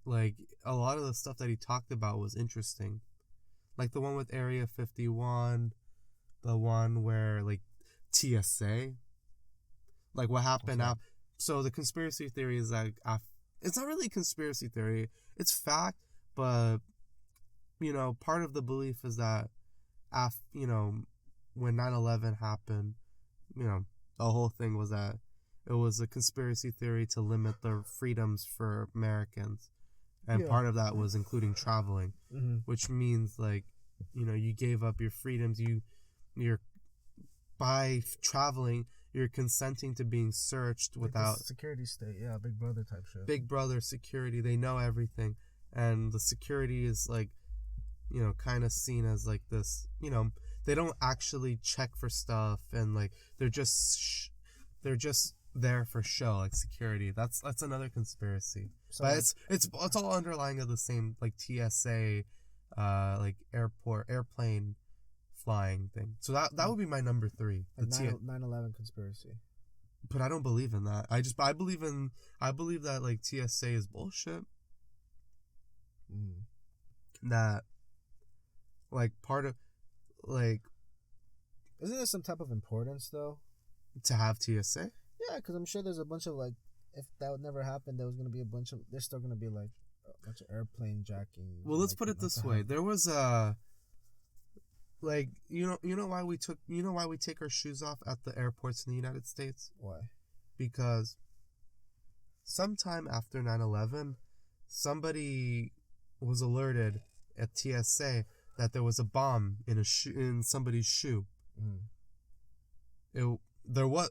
like a lot of the stuff that he talked about was interesting. Like the one with Area 51, the one where like TSA, like what happened out. So the conspiracy theory is like it's not really a conspiracy theory. It's fact, but you know, part of the belief is that when 9/11 happened, you know, the whole thing was that it was a conspiracy theory to limit the freedoms for Americans. And part of that was including traveling, which means like, you know, you gave up your freedoms. You're by traveling, you're consenting to being searched without security state. Yeah, Big Brother type shit. Big Brother security. They know everything, and the security is like, you know, kind of seen as like this. You know, they don't actually check for stuff, and like they're just there for show, like security. That's another conspiracy. So but it's all underlying of the same like TSA, like airplane flying thing. So that would be my number 3. The 9/11 conspiracy. But I don't believe in that. I believe that like TSA is bullshit. That like part of like isn't there some type of importance though to have TSA? Yeah, because I'm sure there's a bunch of like, if that would never happen, there was gonna be there's still gonna be like a bunch of airplane jacking. Well, let's put it this way: there was like you know why we take our shoes off at the airports in the United States? Why? Because sometime after 9/11, somebody was alerted at TSA that there was a bomb in somebody's shoe. There was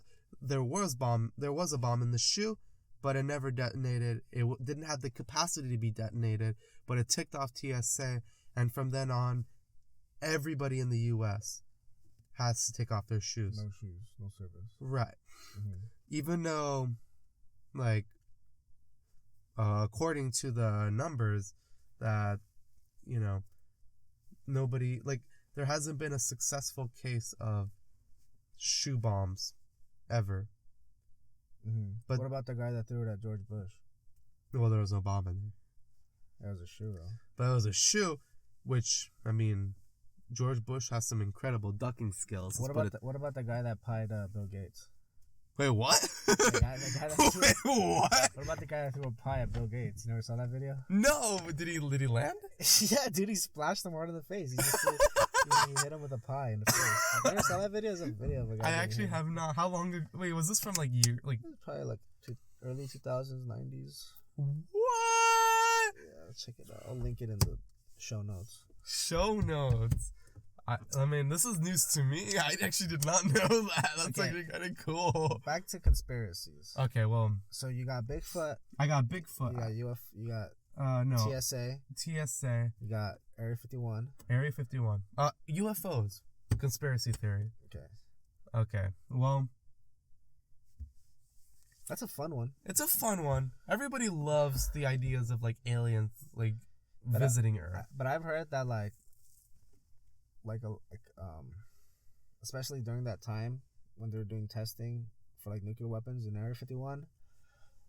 a bomb in the shoe, but it never detonated. It didn't have the capacity to be detonated, but it ticked off TSA, and from then on, everybody in the U.S. has to take off their shoes. No shoes, no service. Right. Even though, like, according to the numbers, that, nobody, like, there hasn't been a successful case of shoe bombs ever. But what about the guy that threw it at George Bush? Well, there was no bomb in there. It was a shoe, though. But it was a shoe, which, I mean, George Bush has some incredible ducking skills. What about the guy that pied Bill Gates? Wait, what? The guy that Wait, what? What about the guy that threw a pie at Bill Gates? You never saw that video? No, did he land? Yeah, dude, he splashed him hard in the face. He hit him with a pie in the face. You never saw that video? It's a video of a guy. I actually have not. How long ago? Wait, was this from like year? Like probably like early 2000s, 90s. What? Yeah, check it out. I'll link it in the show notes. Show notes. I mean, this is news to me. I actually did not know that. That's actually kind of cool. Back to conspiracies. Okay, well. So you got Bigfoot. I got Bigfoot. You got no. TSA. You got Area 51. Area 51. UFOs. Conspiracy theory. Okay. Well. That's a fun one. It's a fun one. Everybody loves the ideas of like aliens like visiting Earth. But I've heard that especially during that time when they were doing testing for like nuclear weapons in Area 51,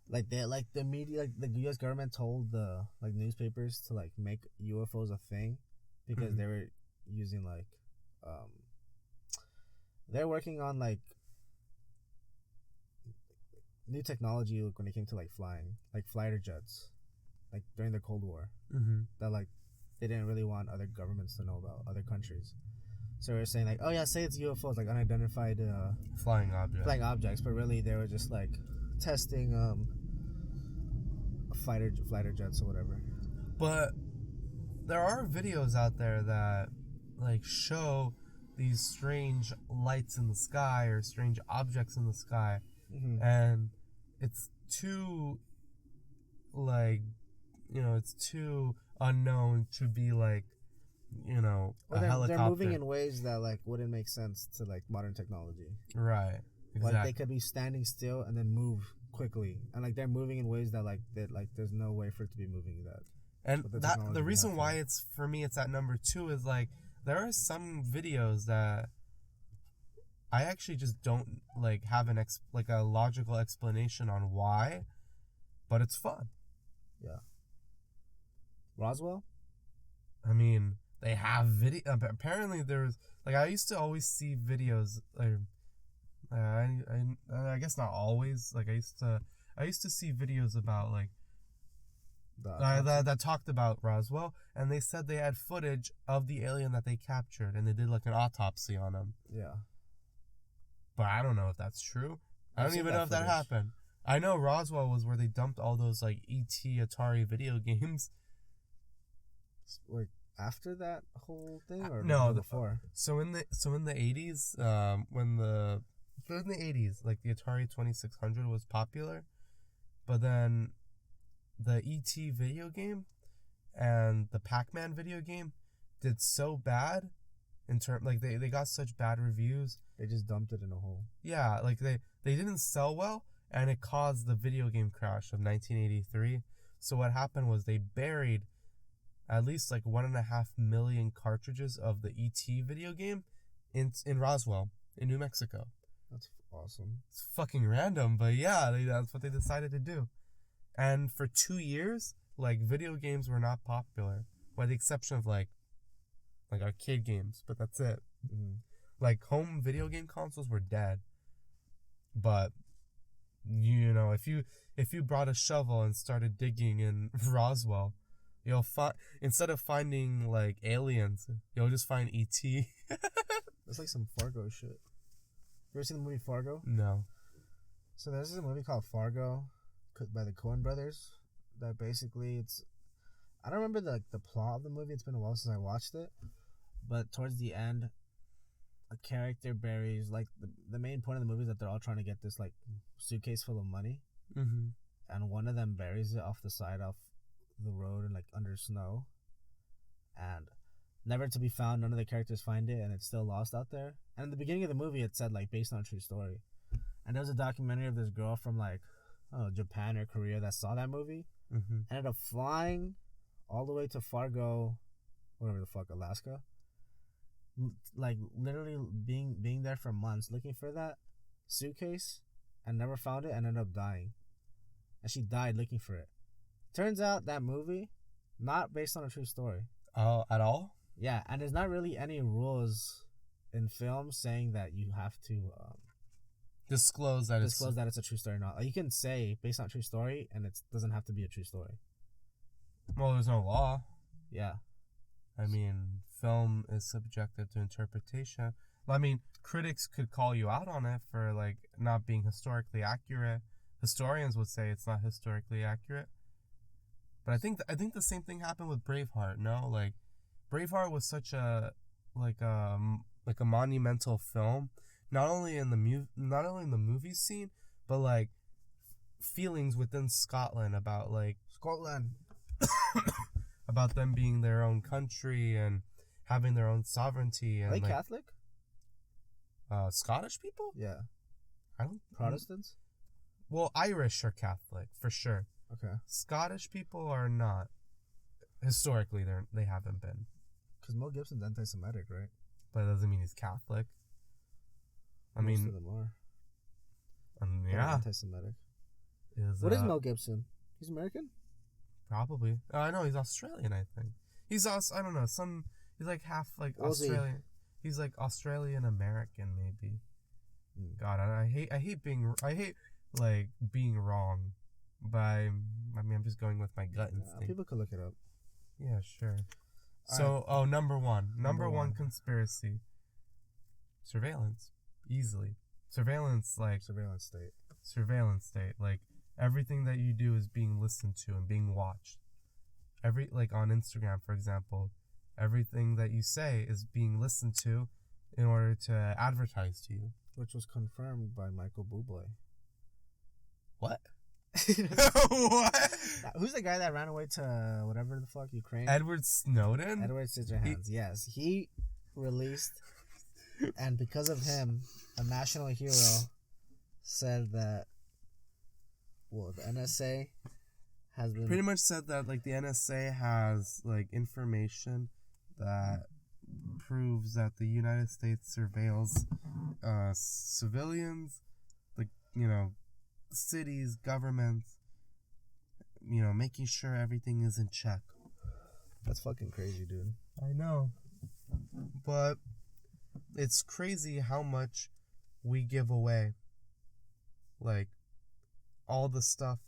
the media, the U.S. government told the newspapers to make UFOs a thing because they were using they're working on new technology when it came to flying, fighter jets, during the Cold War, that they didn't really want other governments to know about, other countries. So they were saying oh yeah, say it's UFOs, unidentified flying objects, but really they were just testing fighter jets or whatever. But there are videos out there that show these strange lights in the sky or strange objects in the sky, and it's too it's too unknown to be a helicopter. They're moving in ways that wouldn't make sense to modern technology. Right. Exactly. They could be standing still and then move quickly, and they're moving in ways that there's no way for it to be moving that. And the reason why it's at number 2 is there are some videos that I actually just don't have a logical explanation on why, but it's fun. Yeah. Roswell? I mean, they have video. Apparently, there's I used to always see videos. I guess not always. I used to see videos about that talked about Roswell, and they said they had footage of the alien that they captured, and they did an autopsy on him. Yeah. But I don't know if that's true. I don't even know if that happened. I know Roswell was where they dumped all those E.T. Atari video games. After that whole thing, or no, before? So in the 80s, in the 80s, the Atari 2600 was popular, but then the E.T. video game and the Pac-Man video game did so bad in term they got such bad reviews. They just dumped it in a hole. Yeah, they didn't sell well, and it caused the video game crash of 1983. So what happened was they buried at least 1.5 million cartridges of the E.T. video game in Roswell, in New Mexico. Awesome. It's fucking random, but yeah, that's what they decided to do. And for 2 years, like, video games were not popular, with the exception of like arcade games, but that's it. Mm. Like, home video game consoles were dead. But, you know, if you brought a shovel and started digging in Roswell, you'll find, instead of finding like aliens, you'll just find E.T. It's like some Fargo shit. You ever seen the movie Fargo? No. So there's this movie called Fargo by the Coen brothers that basically I don't remember the plot of the movie. It's been a while since I watched it. But towards the end, a character buries, like, the main point of the movie is that they're all trying to get this, like, suitcase full of money. Mm-hmm. And one of them buries it off the side of the road and, like, under snow. And never to be found. None of the characters find it, and it's still lost out there. And in the beginning of the movie, it said, like, based on a true story. And there was a documentary of this girl from, like, I don't know, Japan or Korea that saw that movie. Mm-hmm. Ended up flying all the way to Fargo, whatever the fuck, Alaska. Like, literally being there for months looking for that suitcase and never found it and ended up dying. And she died looking for it. Turns out that movie, not based on a true story. Oh, at all? Yeah, and there's not really any rules in film saying that you have to disclose that it's a true story or not. Like, you can say based on a true story and it doesn't have to be a true story. Well, there's no law. Yeah. I mean, film is subjective to interpretation. I mean, critics could call you out on it for, like, not being historically accurate. Historians would say it's not historically accurate. But I think the same thing happened with Braveheart. No, like, Braveheart was such a monumental film, not only in the movie scene, but, like, feelings within Scotland about, like, about them being their own country and having their own sovereignty. And, are they, like, Catholic? Scottish people? Yeah. I don't. Protestants? Well, Irish are Catholic for sure. Okay. Scottish people are not. Historically, they haven't been. Because Mel Gibson's anti-Semitic, right? But it doesn't mean he's Catholic. Most of them are. Yeah. Anti-Semitic. What is Mel Gibson? He's American? Probably. No, he's Australian, I think. He's I don't know, he's like half, like, Australian. He's like Australian American, maybe. God, I hate being wrong. But I'm just going with my gut instinct. People could look it up. Yeah, sure. So, number one conspiracy. Surveillance. Easily. Surveillance state. Like, everything that you do is being listened to and being watched. Like, on Instagram, for example, everything that you say is being listened to in order to advertise to you. Which was confirmed by Michael Bublé. What? What? Who's the guy that ran away to whatever the fuck, Ukraine? Edward Snowden? Edward Scissorhands, yes. He released, and because of him, a national hero said that, well, the NSA has been... Pretty much said that, like, the NSA has, like, information that proves that the United States surveils civilians, like, you know, cities, governments, you know, making sure everything is in check. That's fucking crazy, dude. I know. But it's crazy how much we give away. Like, all the stuff,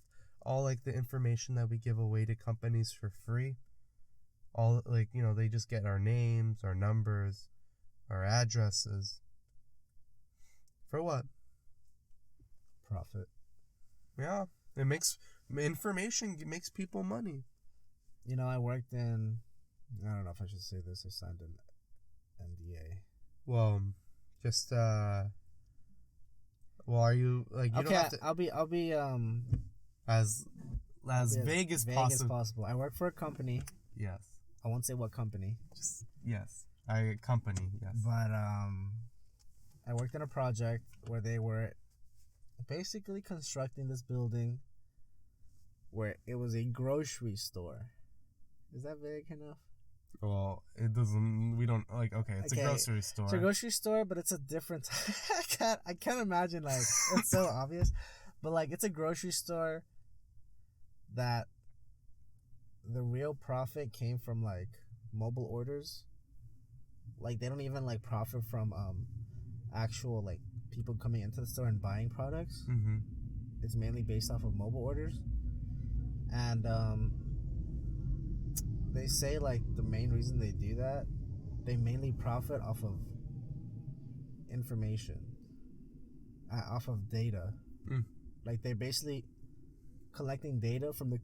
all, like, the information that we give away to companies for free. All, like, you know, they just get our names, our numbers, our addresses. For what? Profit. Yeah, information makes people money. You know, I worked in, I don't know if I should say this, I signed an NDA. Well, just, well, are you, like, you okay, don't have to... I'll be as vague as possible. I work for a company. Yes. I won't say what company. Just, yes. Company, yes. But, I worked in a project where they were basically constructing this building where it was a grocery store. Is that vague enough? Well, it doesn't. We don't like. Okay, it's a grocery store. It's a grocery store, but it's a different. I can't imagine like it's so obvious, but like it's a grocery store that the real profit came from like mobile orders. Like they don't even like profit from actual like people coming into the store and buying products. Mm-hmm. It's mainly based off of mobile orders, and they say like the main reason they do that, they mainly profit off of information, off of data. Like they're basically collecting data from the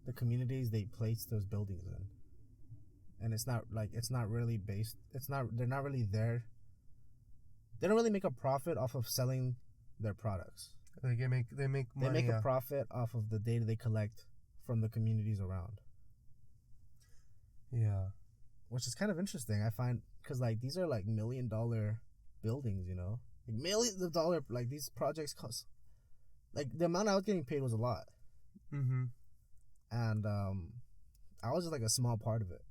the communities they place those buildings in, and it's not really based. They're not really there. They don't really make a profit off of selling their products. They make money. They make a profit off of the data they collect from the communities around. Yeah, which is kind of interesting. I find because like these are like $1 million buildings, you know, like millions of dollars. Like these projects cost, like the amount I was getting paid was a lot. Mm-hmm. And I was just like a small part of it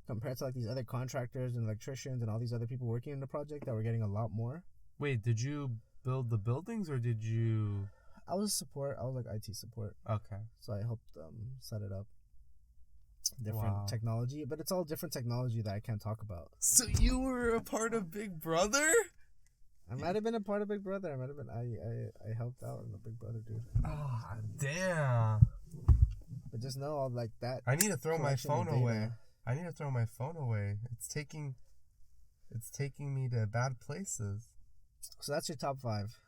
compared to like these other contractors and electricians and all these other people working in the project that were getting a lot more. Wait, did you build the buildings or did you? I was support. I was like IT support. Okay. So I helped set it up. Different technology, but it's all different technology that I can't talk about. So you were a part of Big Brother? I might have been a part of Big Brother. I might have been. I helped out in the Big Brother, dude. Oh, damn. But just know, all like that. I need to throw my phone away. It's taking me to bad places. So that's your top 5.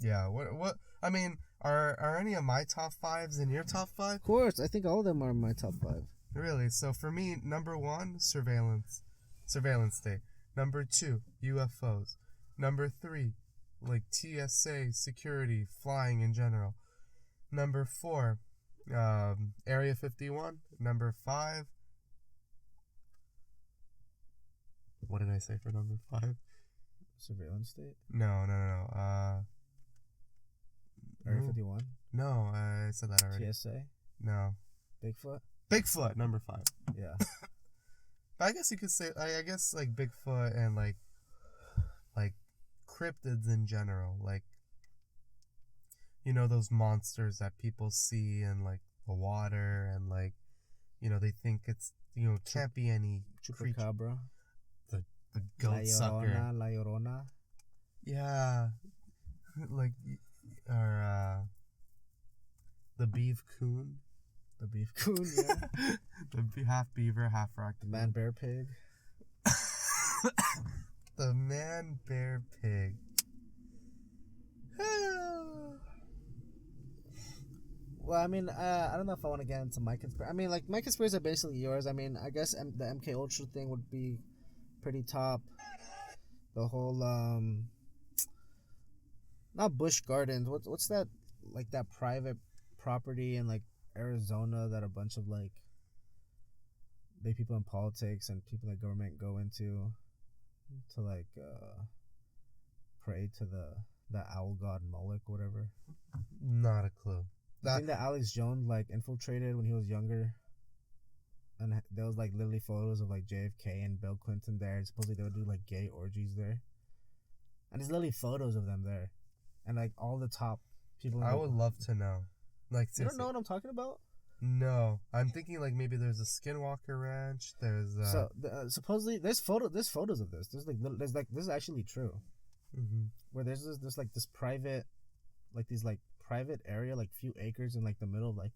Yeah. What? I mean, are any of my top 5s in your top 5? Of course, I think all of them are in my top 5. Really? So for me, number 1, surveillance state. Number 2, UFOs. Number 3, like TSA, security, flying in general. Number 4, Area 51. Number 5. What did I say for number 5? Surveillance state? No. Area 51? No, I said that already. TSA? No. Bigfoot, number 5. Yeah. But I guess you could say, I guess like Bigfoot and like cryptids in general, like, you know, those monsters that people see in like the water and like, you know, they think it's, you know, can't be any Chupacabra. The goat sucker. La Llorona. Yeah. Like, or the beef coon. The beef coon, yeah. The half beaver, half raccoon. The man bear pig. The man bear pig. Well, I mean, I don't know if I want to get into my conspiracy. I mean, like, my conspiracies are basically yours. I mean, I guess the MK Ultra thing would be pretty top. The whole, not Busch Gardens. What's that, like, that private property in, like, Arizona that a bunch of, like, big people in politics and people in the government go into to, like, pray to the owl god Moloch, whatever. Not a clue. I think that Alex Jones like infiltrated when he was younger, and there was like literally photos of like JFK and Bill Clinton there. And supposedly they would do like gay orgies there, and there's literally photos of them there, and like all the top people. I would love to know. Like, seriously. You don't know what I'm talking about? No, I'm thinking like maybe there's a Skinwalker Ranch. There's supposedly there's photos of this. There's like this is actually true. Mm-hmm. Where there's this private, like these like private area, like few acres in like the middle of like,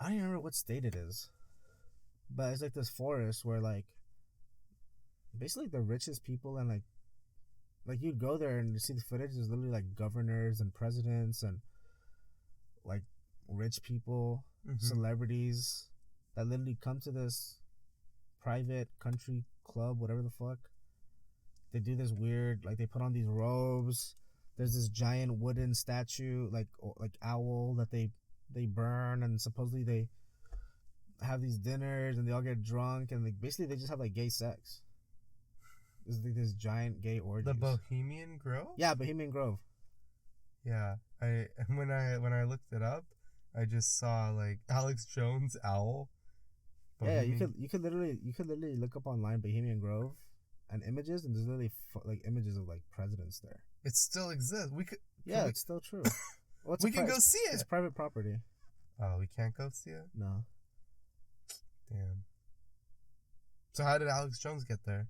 I don't even remember what state it is, but it's like this forest where like basically the richest people and like you'd go there and you see the footage. There's literally like governors and presidents and like rich people, celebrities that literally come to this private country club, whatever the fuck. They do this weird, like they put on these robes. There's this giant wooden statue, like owl that they burn, and supposedly they have these dinners and they all get drunk and like basically they just have like gay sex. There's like this giant gay orgy. The Bohemian Grove? Yeah, Bohemian Grove. Yeah, when I looked it up, I just saw like Alex Jones owl Yeah, you could literally look up online Bohemian Grove and images, and there's literally like images of like presidents there. It still exists. It's still true. Well, we can go see it. It's private property. Oh, we can't go see it? No. Damn. So how did Alex Jones get there?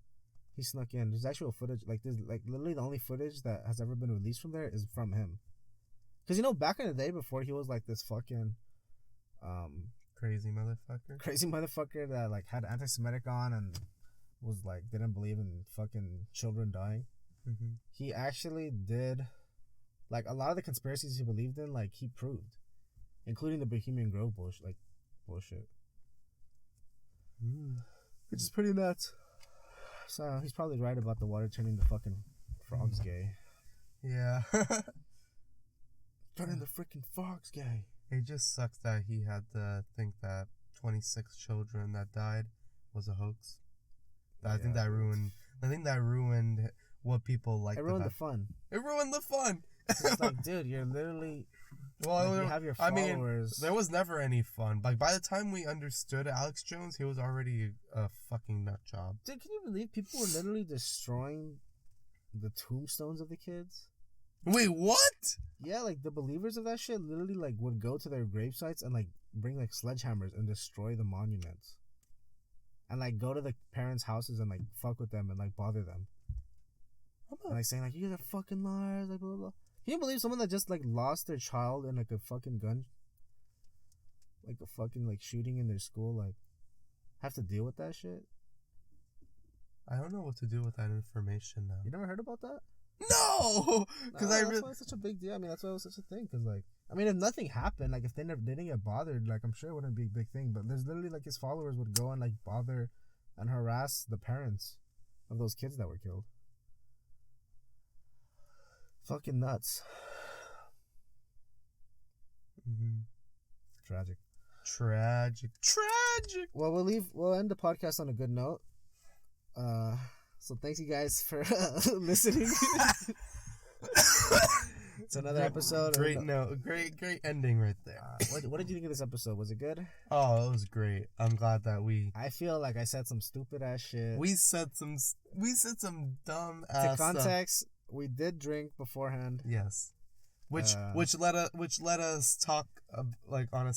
He snuck in. There's actual footage. Like, there's like literally the only footage that has ever been released from there is from him. Because, you know, back in the day before he was like this fucking crazy motherfucker that like had anti-Semitic on and was like didn't believe in fucking children dying. Mm-hmm. He actually did like a lot of the conspiracies he believed in, like he proved, including the Bohemian Grove bullshit. Which is pretty nuts. So he's probably right about the water turning the fucking frogs gay. Yeah. Turning the freaking frogs gay. It just sucks that he had to think that 26 children that died was a hoax. I think that ruined what people liked. It ruined the fun. It ruined the fun. It's like, dude, you're literally. Well, like, you have your followers. There was never any fun. Like, by the time we understood Alex Jones, he was already a fucking nut job. Dude, can you believe people were literally destroying the tombstones of the kids? Wait, what? Yeah, like the believers of that shit literally like would go to their grave sites and like bring like sledgehammers and destroy the monuments. And like go to the parents' houses and like fuck with them and like bother them. And like saying like, you guys are fucking liars, like blah blah blah. Can you believe someone that just like lost their child in like a fucking gun, like a fucking like shooting in their school, like have to deal with that shit? I don't know what to do with that information now. You never heard about that? No, because that's why it's such a big deal. I mean, that's why it was such a thing. Because like, I mean, if nothing happened, like if they didn't get bothered, like I'm sure it wouldn't be a big thing. But there's literally like his followers would go and like bother and harass the parents of those kids that were killed. Fucking nuts. Mm-hmm. Tragic. Well, we'll end the podcast on a good note. So thanks you guys for listening. It's another episode. Great ending right there. What did you think of this episode? Was it good? Oh, it was great. I'm glad that I feel like I said some stupid ass shit. We said some dumb ass. To context, we did drink beforehand. Yes, which let us talk like on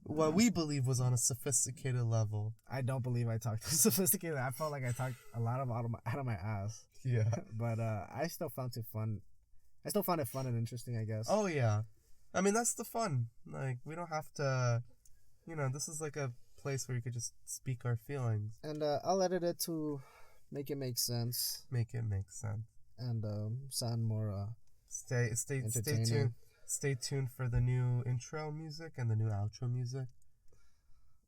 what we believe was on a sophisticated level. I don't believe I talked sophisticated. I felt like I talked a lot out of my ass. Yeah, but I still found it fun. I still found it fun and interesting, I guess. Oh yeah, I mean that's the fun. Like we don't have to, this is like a place where you could just speak our feelings. And I'll edit it to make it make sense. And sound more stay tuned. Stay tuned for the new intro music and the new outro music,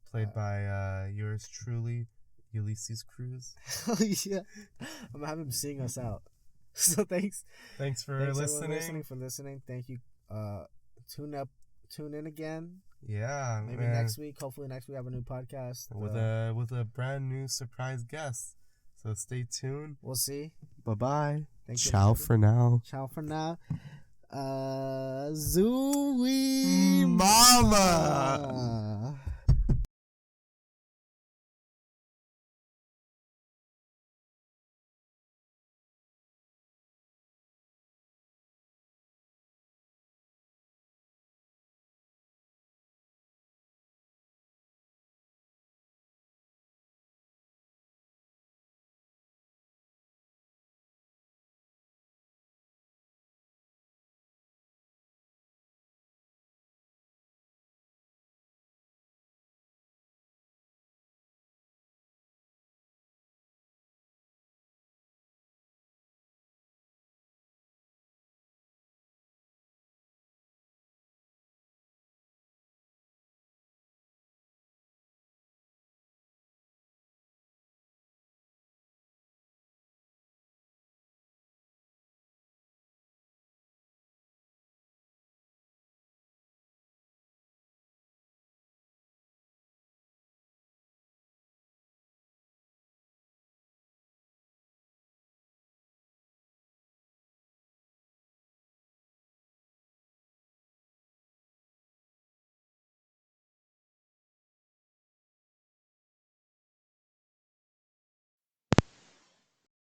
played by yours truly, Ulysses Cruz. Oh yeah, I'm gonna have him sing us out. So thanks for listening. Thank you. Tune in again. Yeah, maybe next week. Hopefully next week we have a new podcast with a brand new surprise guest. So stay tuned. We'll see. Bye-bye. Ciao for now. Zooey Mama.